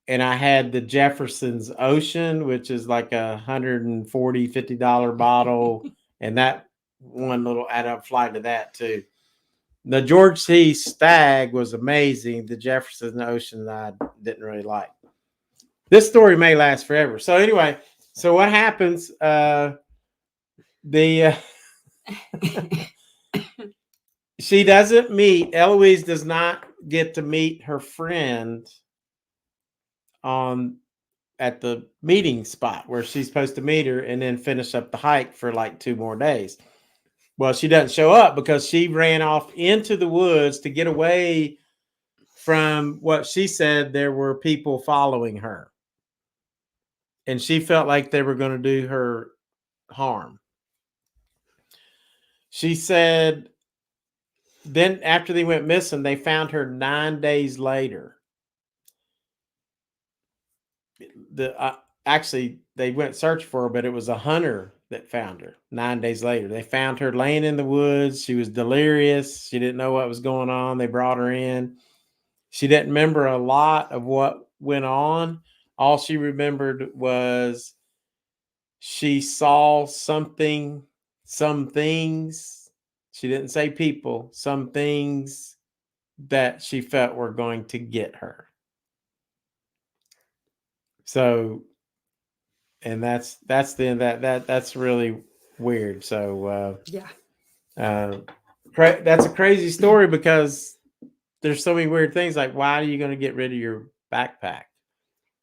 S2: I had the Jefferson's Ocean, which is like $140, $50 bottle, and that one little add-up flight to that too. The George T. Stagg was amazing. The Jefferson Ocean I didn't really like. This story may last forever. So anyway, so what happens? She doesn't meet. Eloise does not get to meet her friend at the meeting spot where she's supposed to meet her and then finish up the hike for like 2 more days. Well, she doesn't show up because she ran off into the woods to get away from what she said there were people following her. And she felt like they were going to do her harm. She said then after they went missing, they found her 9 days later. Actually, they went search for her, but it was a hunter that found her 9 days later. They found her laying in the woods. She was delirious. She didn't know what was going on. They brought her in. She didn't remember a lot of what went on. All she remembered was she saw some things. She didn't say people, some things that she felt were going to get her. So And that's really weird. So
S3: Yeah.
S2: That's a crazy story because there's so many weird things. Like, why are you going to get rid of your backpack?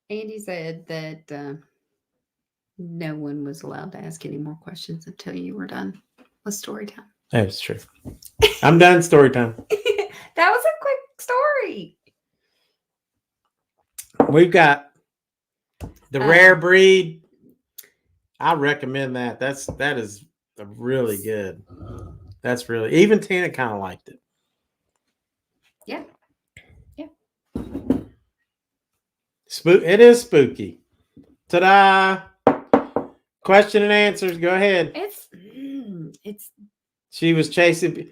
S3: Andy said that no one was allowed to ask any more questions until you were done with story time.
S2: That's true. I'm done story time.
S3: That was a quick story.
S2: We've got the rare breed. I recommend that. That is really good. That's really, even Tina kind of liked it.
S3: Yeah. Yeah.
S2: It is spooky. Ta-da! Question and answers. Go ahead.
S3: It's.
S2: She was chasing.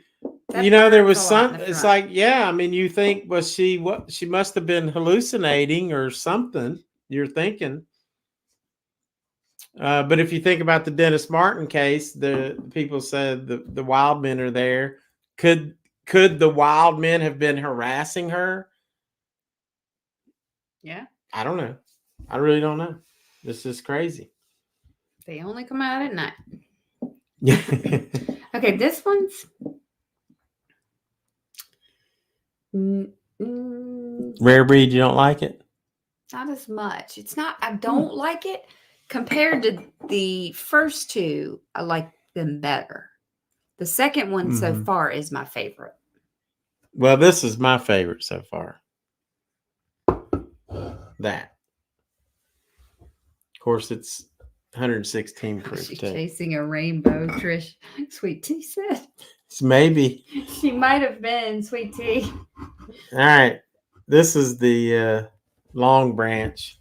S2: There was some. It's like, yeah. I mean, you think, was she what? She must have been hallucinating or something. You're thinking. But if you think about the Dennis Martin case, the people said the wild men are there. Could the wild men have been harassing her?
S3: Yeah.
S2: I don't know. I really don't know. This is crazy.
S3: They only come out at night.
S2: Yeah.
S3: Okay, this one's
S2: rare breed. You don't like it?
S3: Not as much. It's not. I don't like it compared to the first two. I like them better. The second one so far is my favorite.
S2: Well, this is my favorite so far. That. Of course, it's 116 proof.
S3: She's chasing a rainbow, Trish. Sweet Tea said.
S2: Maybe.
S3: She might have been, Sweet Tea.
S2: All right. This is the Longbranch.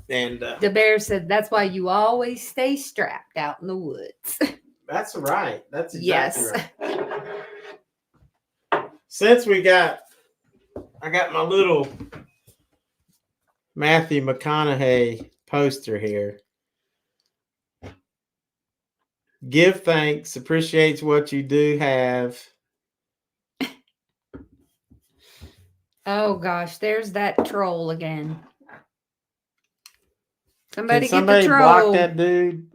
S2: And
S3: the bear said, that's why you always stay strapped out in the woods.
S2: That's right. That's exactly right. Since I got my little Matthew McConaughey poster here. Give thanks, appreciates what you do have.
S3: Oh gosh, there's that troll again. Somebody
S2: get the troll. Block that dude.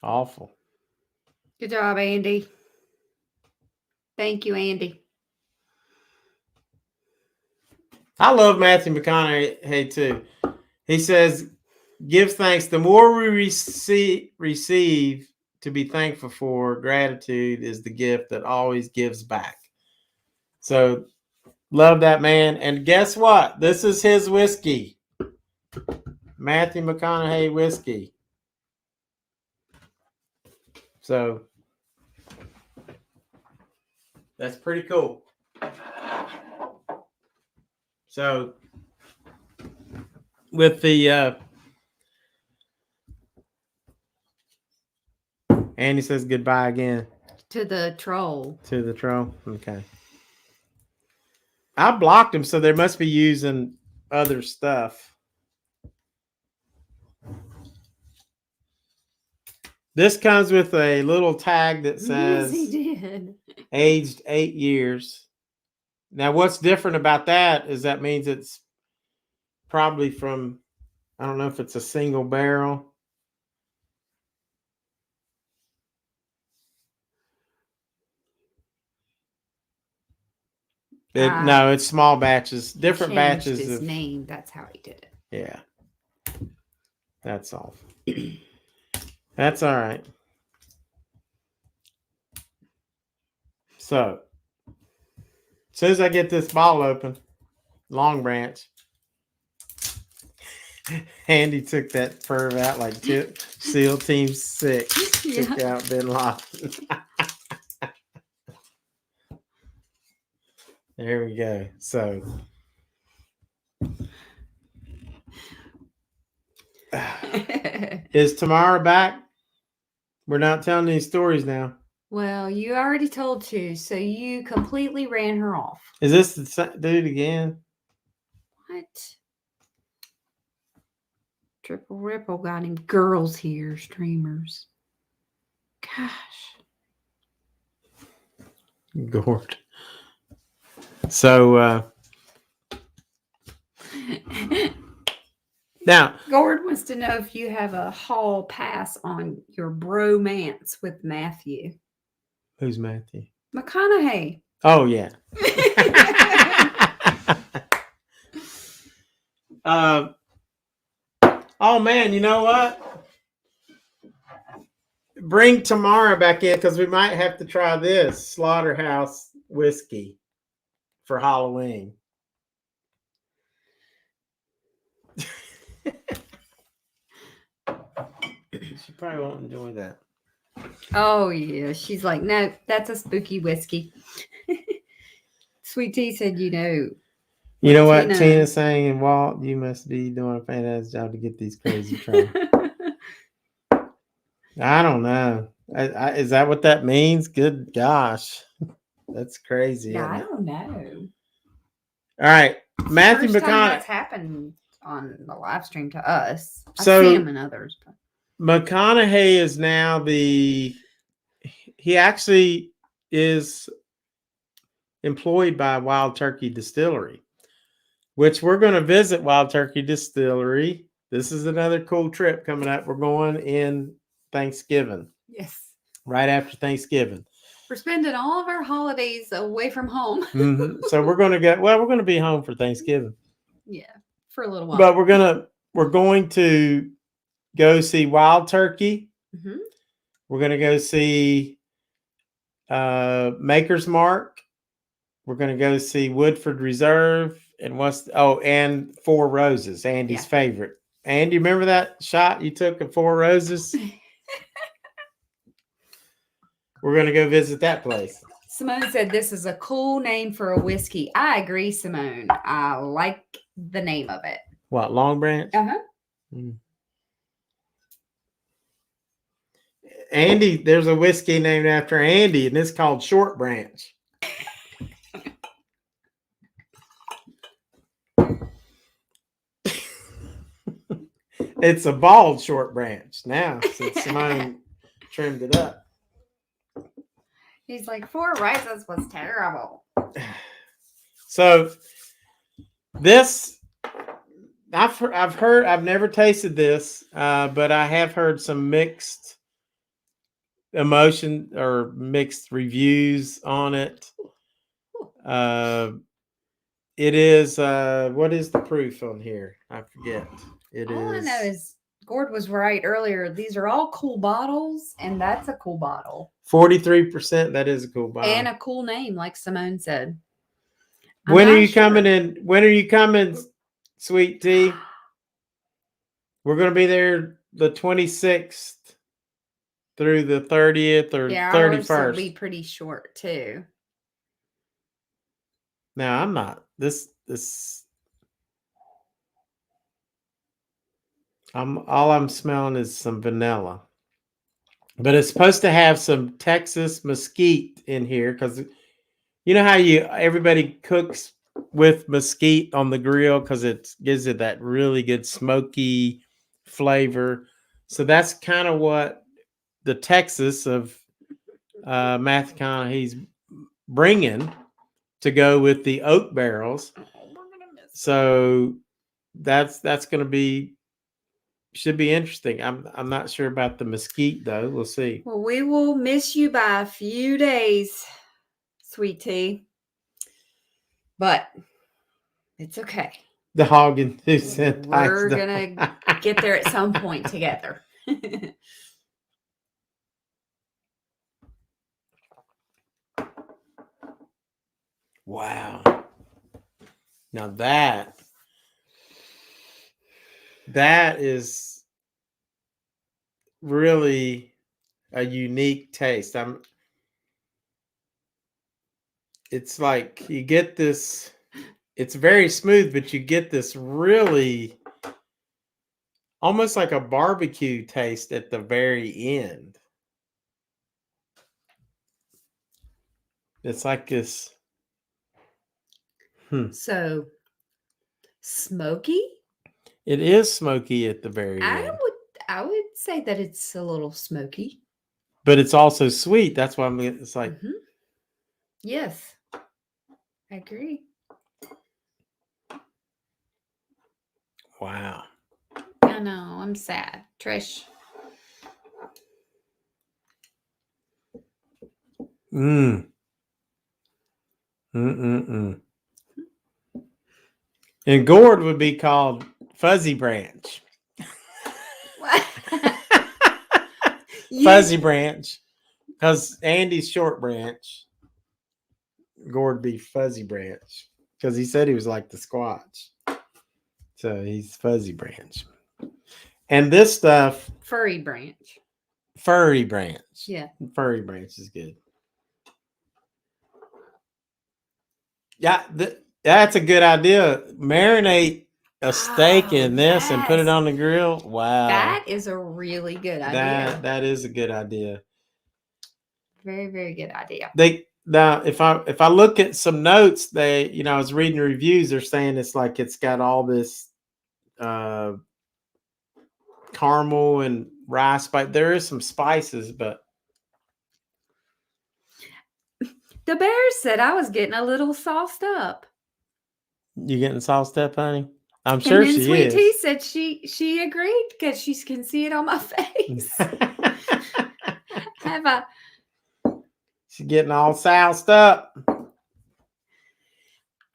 S2: Awful.
S3: Good job, Andy. Thank you, Andy.
S2: I love Matthew McConaughey too. He says, gives thanks. The more we receive to be thankful for, gratitude is the gift that always gives back. So love that man. And guess what? This is his whiskey. Matthew McConaughey whiskey. So that's pretty cool. So with the Andy says goodbye again.
S3: To the troll.
S2: To the troll. Okay. I blocked him, so they must be using other stuff. This comes with a little tag that says aged 8 years. Now, what's different about that is that means it's probably from, I don't know if it's a single barrel. No, it's small batches, different batches.
S3: His name. That's how he did it.
S2: Yeah. That's all. That's all right. So, as soon as I get this bottle open, Longbranch, Andy took that perv out like SEAL Team 6. Yeah. Took out Bin Laden. There we go. So, is Tamara back? We're not telling any stories now.
S3: Well, you already told 2, so you completely ran her off.
S2: Is this the dude again?
S3: What? Triple Ripple got him. Girls here, streamers. Gosh.
S2: Gord. So now
S3: Gord wants to know if you have a hall pass on your bromance with Matthew.
S2: Who's Matthew?
S3: McConaughey.
S2: Oh yeah. Oh man, you know what? Bring Tamara back in because we might have to try this Slaughterhouse whiskey for Halloween. She probably won't enjoy that.
S3: Oh yeah, she's like, no, that's a spooky whiskey. Sweet Tea said,
S2: You know what
S3: Tina.
S2: Tina's saying? Walt, you must be doing a fantastic job to get these crazy tries. I don't know. Is that what that means? Good gosh. That's crazy.
S3: Yeah, I don't know.
S2: All right. Matthew
S3: First time
S2: McConaughey.
S3: that's happened on the live stream to us. I've
S2: So,
S3: seen him in others. But.
S2: McConaughey is now he actually is employed by Wild Turkey Distillery, which we're going to visit Wild Turkey Distillery. This is another cool trip coming up. We're going in Thanksgiving.
S3: Yes.
S2: Right after Thanksgiving.
S3: We're spending all of our holidays away from home.
S2: Mm-hmm. So we're going to be home for Thanksgiving.
S3: Yeah, for a little while.
S2: But we're going to go see Wild Turkey.
S3: Mm-hmm.
S2: We're going to go see Maker's Mark. We're going to go see Woodford Reserve and Four Roses, Andy's favorite. Andy, remember that shot you took of Four Roses? We're going to go visit that place.
S3: Simone said this is a cool name for a whiskey. I agree, Simone. I like the name of it.
S2: What, Longbranch?
S3: Uh-huh.
S2: Mm. Andy, there's a whiskey named after Andy, and it's called Short Branch. It's a bald short branch now since Simone trimmed it up.
S3: He's like, Four Roses was terrible.
S2: So this, I've never tasted this, but I have heard some mixed emotion or mixed reviews on it. It is, what is the proof on here? I forget.
S3: All I know is Gord was right earlier. These are all cool bottles, and that's a cool bottle.
S2: 43%. That is a cool bottle.
S3: And a cool name, like Simone said.
S2: When are you coming in? When are you coming, Sweet Tea? We're going to be there the 26th through the 30th or 31st.
S3: Ours will be pretty short, too.
S2: No, I'm not. All I'm smelling is some vanilla, but it's supposed to have some Texas mesquite in here because you know how everybody cooks with mesquite on the grill because it gives it that really good smoky flavor. So that's kind of what the Texas of Matthew McConaughey's bringing to go with the oak barrels. So that's going to be. Should be interesting. I'm not sure about the mesquite though. We'll see.
S3: Well, we will miss you by a few days, Sweet Tea. But it's okay.
S2: The hog and 2 cent.
S3: We're gonna get there at some point together.
S2: Wow. Now that is really a unique taste. It's like you get this, it's very smooth, but you get this really almost like a barbecue taste at the very end. It's like this.
S3: So smoky?
S2: It is smoky at the very end.
S3: I would say that it's a little smoky.
S2: But it's also sweet. That's why it's like
S3: Yes, I agree.
S2: Wow.
S3: I know. I'm sad. Trish.
S2: Mm. Mm-mm-mm. And gourd would be called Fuzzy Branch. Fuzzy Branch. Because Andy's Short Branch. Gourd be Fuzzy Branch. Because he said he was like the Squatch. So he's Fuzzy Branch. And this stuff.
S3: Furry Branch.
S2: Furry Branch.
S3: Yeah.
S2: Furry Branch is good. Yeah, that's a good idea. Marinate a steak in this and put it on the grill. Wow.
S3: That is a really good idea.
S2: That is a good idea.
S3: Very, very good idea.
S2: Now if I look at some notes, I was reading the reviews, they're saying it's got all this caramel and rice, but there is some spices, but
S3: the bear said I was getting a little sauced up.
S2: You getting sauced up, honey? I'm sure
S3: and then
S2: she
S3: Sweet
S2: is.
S3: Tea said she agreed because she can see it on my face.
S2: She's getting all soused up.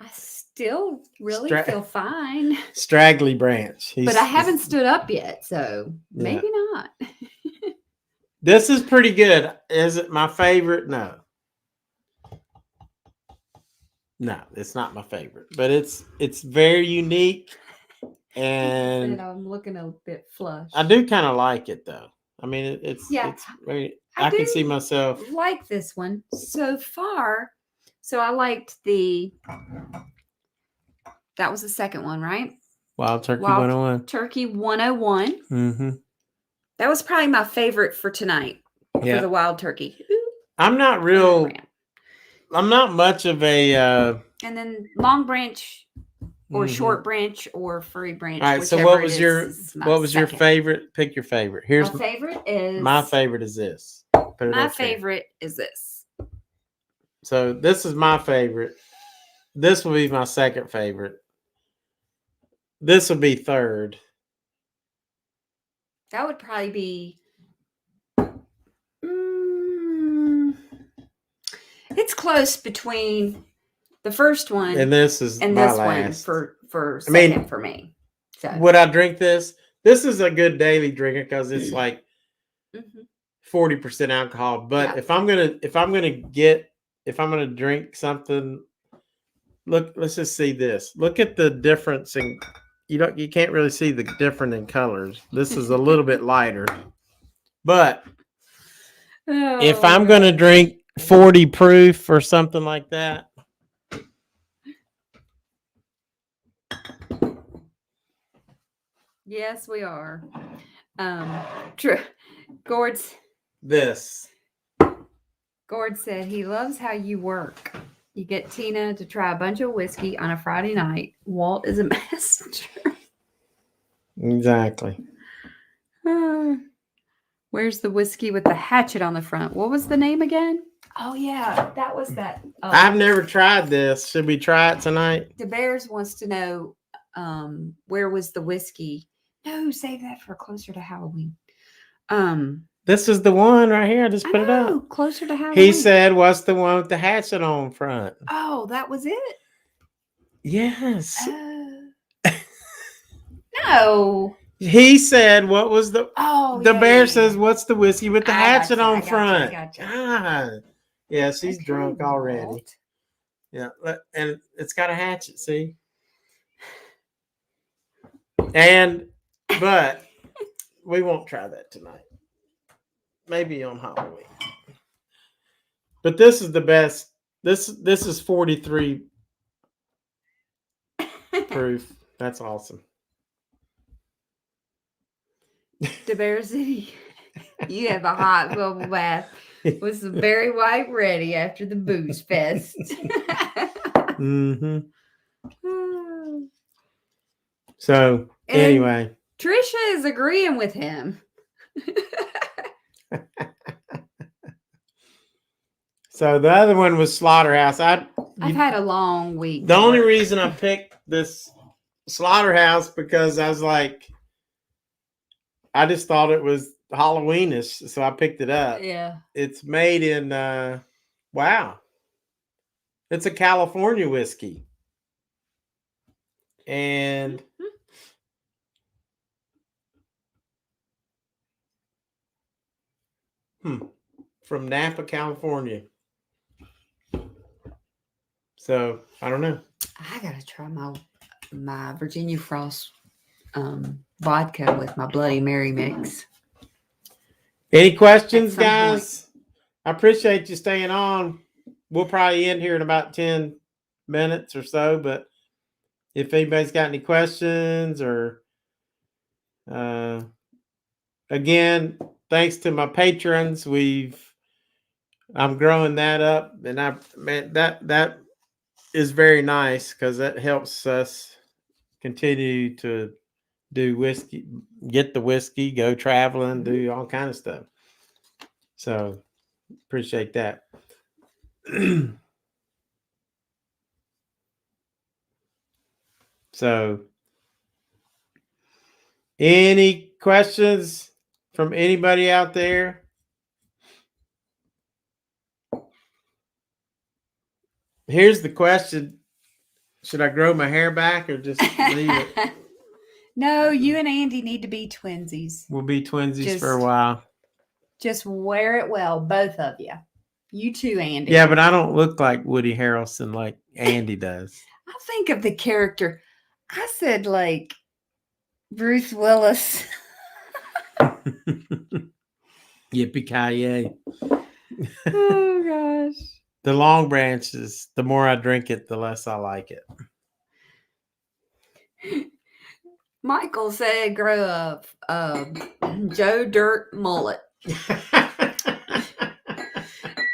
S3: I still really feel fine.
S2: Straggly Branch.
S3: But I haven't stood up yet, so maybe not.
S2: This is pretty good. Is it my favorite? No. No, it's not my favorite. But it's very unique. And
S3: I'm looking a bit flush.
S2: I do kind of like it though. I mean, it's very. I can see myself
S3: like this one so far. So I liked that was the second one, right?
S2: Wild Turkey 101.
S3: Turkey 101.
S2: Mm-hmm.
S3: That was probably my favorite for tonight. For the wild turkey.
S2: I'm not much of a.
S3: And then Longbranch. Or Short Branch or Furry Branch.
S2: All right. So what was your favorite? Pick your favorite. Here's
S3: my favorite is
S2: my favorite is this.
S3: My favorite is this.
S2: So this is my favorite. This will be my second favorite. This will be third.
S3: That would probably be. It's close between the first one
S2: and this is
S3: and
S2: my
S3: this
S2: last.
S3: one for second for me. So.
S2: Would I drink this? This is a good daily drinker because it's like 40% alcohol. But if I'm gonna drink something, let's just see this. Look at the difference in you can't really see the difference in colors. This is a little bit lighter. But if I'm gonna drink 40 proof or something like that.
S3: Yes, we are. True. Gord said he loves how you work. You get Tina to try a bunch of whiskey on a Friday night. Walt is a messenger.
S2: Exactly.
S3: Where's the whiskey with the hatchet on the front? What was the name again? Oh, yeah. That was that.
S2: I've never tried this. Should we try it tonight?
S3: The Bears wants to know where was the whiskey? No, save that for closer to Halloween.
S2: This is the one right here. I just put it up.
S3: Closer to Halloween.
S2: He said, "What's the one with the hatchet on front?"
S3: Oh, that was it.
S2: Yes.
S3: No.
S2: He said, "What was the?"
S3: Oh,
S2: the bear says, "What's the whiskey with the hatchet on front?"
S3: Gotcha.
S2: Yeah, she's drunk already. Yeah, and it's got a hatchet. See. But we won't try that tonight. Maybe on Halloween. But this is the best. This is 43 proof. That's awesome.
S3: The Bear City. You have a hot bubble bath with some Barry White ready after the booze fest.
S2: Mm-hmm. So anyway,
S3: Trisha is agreeing with him.
S2: So the other one was Slaughterhouse.
S3: I've had a long week.
S2: The only reason I picked this Slaughterhouse because I was like, I just thought it was Halloweenish, so I picked it up.
S3: Yeah.
S2: It's made in wow. It's a California whiskey. And from Napa, California. So I don't know.
S3: I gotta try my Virginia Frost vodka with my Bloody Mary mix.
S2: Any questions, guys? Point. I appreciate you staying on. We'll probably end here in about 10 minutes or so, but if anybody's got any questions or again, thanks to my patrons, I'm growing that up, and that is very nice because that helps us continue to do whiskey, get the whiskey, go traveling, do all kind of stuff. So appreciate that. So any questions from anybody out there? Here's the question. Should I grow my hair back or just leave it?
S3: No, you and Andy need to be twinsies.
S2: We'll be twinsies for a while.
S3: Just wear it well, both of you. You too, Andy.
S2: Yeah, but I don't look like Woody Harrelson like Andy does.
S3: I think of the character. I said like Bruce Willis.
S2: Yippee-ki-yay.
S3: Oh, gosh.
S2: The Longbranch is, the more I drink it, the less I like it.
S3: Michael said grow a Joe Dirt mullet.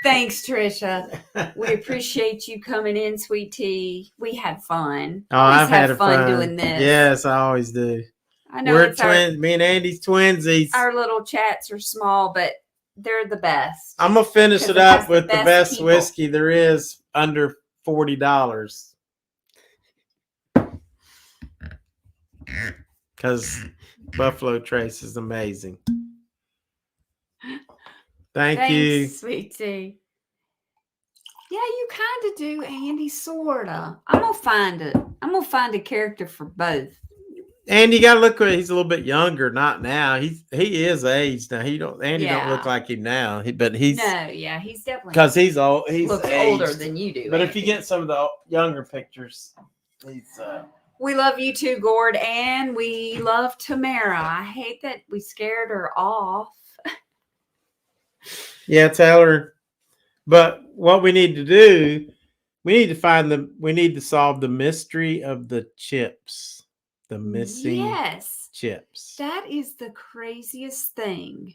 S3: Thanks, Trisha. We appreciate you coming in, sweet tea. We had fun.
S2: Oh, I've had
S3: fun doing this.
S2: Yes, I always do.
S3: I know
S2: we're twins. Me and Andy's twinsies.
S3: Our little chats are small, but they're the best.
S2: I'm gonna finish it up with the best whiskey there is under $40. Because Buffalo Trace is amazing. Thanks, you.
S3: Sweet tea. Yeah, you kind of do, Andy, sorta. I'm gonna find a character for both.
S2: And you gotta look at he's a little bit younger, not now. He is aged now. Andy don't look like him now. He's
S3: he's definitely
S2: because he's old. He
S3: looks older than you do.
S2: But Andy, if you get some of the younger pictures, he's
S3: we love you too, Gord, and we love Tamara. I hate that we scared her off.
S2: Yeah, tell her. But what we need to do, we need to solve the mystery of the chips. The missing chips.
S3: That is the craziest thing.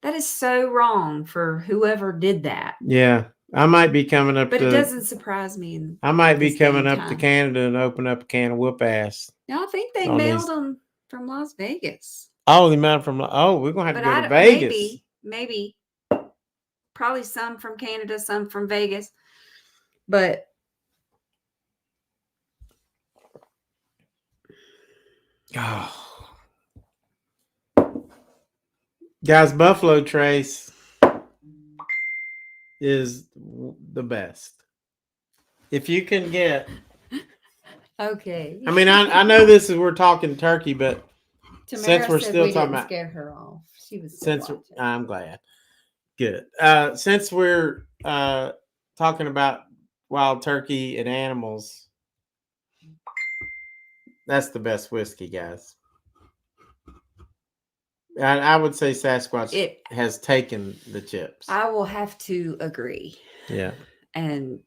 S3: That is so wrong for whoever did that.
S2: Yeah. I might be coming up
S3: but it doesn't surprise me.
S2: I might be coming up to Canada and open up a can of whoop ass.
S3: No, I think they mailed them from Las Vegas.
S2: Oh, they mailed from we're gonna have to go to Vegas.
S3: Maybe. Probably some from Canada, some from Vegas. But
S2: guys, Buffalo Trace is the best. If you can get
S3: okay.
S2: I mean, I know this is we're talking turkey, but
S3: Tamara
S2: since we're still talking about
S3: scare her off. She was
S2: I'm glad. Good. Since we're talking about wild turkey and animals, that's the best whiskey, guys. And I would say Sasquatch has taken the chips.
S3: I will have to agree.
S2: Yeah.
S3: And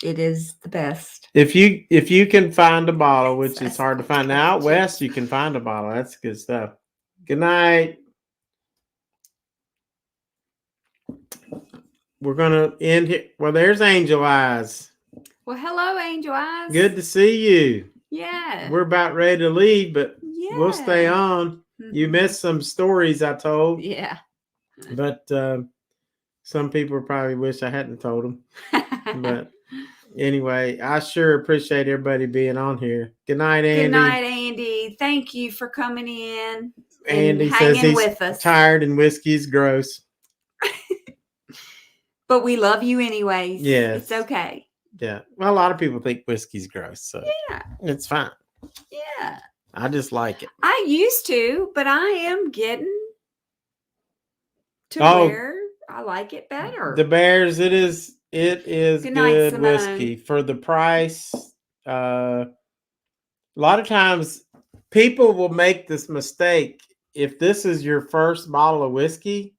S3: it is the best.
S2: If you can find a bottle, which is hard to find now, out west you can find a bottle. That's good stuff. Good night. We're gonna end here. Well, there's Angel Eyes.
S3: Well, hello, Angel Eyes.
S2: Good to see you.
S3: Yeah.
S2: We're about ready to leave, but we'll stay on. Mm-hmm. You missed some stories I told.
S3: Yeah.
S2: But Some people probably wish I hadn't told them. But anyway, I sure appreciate everybody being on here. Good night, Andy.
S3: Good night, Andy. Thank you for coming in
S2: Andy
S3: and
S2: says
S3: hanging
S2: he's
S3: with us.
S2: tired and whiskey's gross.
S3: But we love you anyways.
S2: Yes.
S3: It's okay.
S2: Yeah. Well, a lot of people think whiskey's gross, so
S3: yeah,
S2: it's fine.
S3: Yeah.
S2: I just like it.
S3: I used to, but I am getting to where I like it better.
S2: The Bears, it is good night, whiskey for the price. A lot of times people will make this mistake. If this is your first bottle of whiskey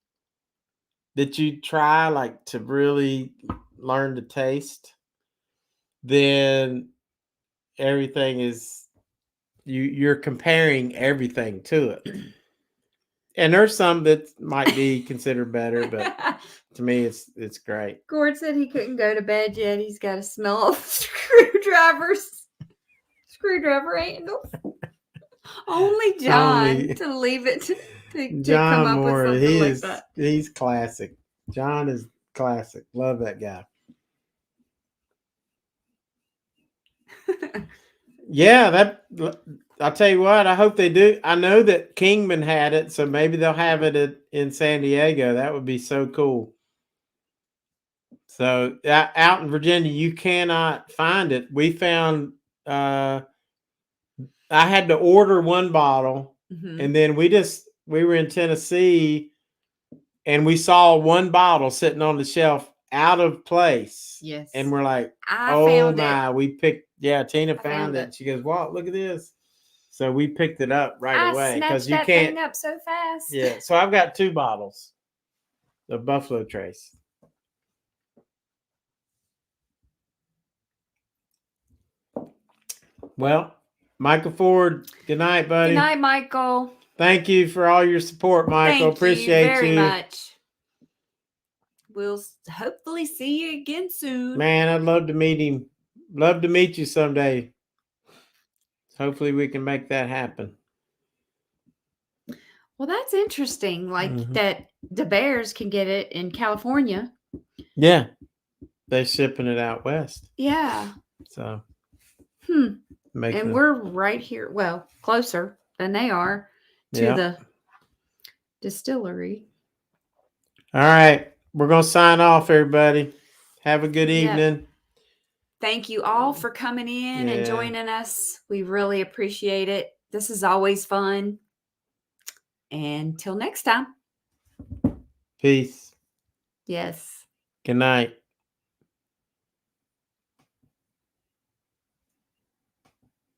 S2: that you try, like, to really learn to taste, then everything is you're comparing everything to it. And there's some that might be considered better, but to me it's great.
S3: Gord said he couldn't go to bed yet. He's got to smell of screwdriver handles. Only John to leave it to
S2: John
S3: come up
S2: Moore,
S3: with something like that.
S2: He's classic. John is classic. Love that guy. Yeah, I'll tell you what, I hope they do. I know that Kingman had it, so maybe they'll have it in San Diego. That would be so cool. So out in Virginia, you cannot find it. We found, I had to order one bottle, and then we were in Tennessee, and we saw one bottle sitting on the shelf out of place.
S3: Yes.
S2: And we're like, we picked, Tina found it. She goes, "What? Look at this." So we picked it up right away because you can't
S3: thing up so fast.
S2: Yeah. So I've got 2 bottles of Buffalo Trace. Well, Michael Ford, good night, buddy.
S3: Good night, Michael.
S2: Thank you for all your support, Michael. Appreciate you
S3: very much. We'll hopefully see you again soon.
S2: Man, I'd love to meet him. Love to meet you someday. Hopefully we can make that happen.
S3: Well, that's interesting. Like that the Bears can get it in California.
S2: Yeah. They're shipping it out west.
S3: Yeah.
S2: So.
S3: And we're right here. Well, closer than they are to the distillery.
S2: All right. We're going to sign off, everybody. Have a good evening.
S3: Thank you all for coming in and joining us. We really appreciate it. This is always fun. And till next time.
S2: Peace.
S3: Yes.
S2: Good night.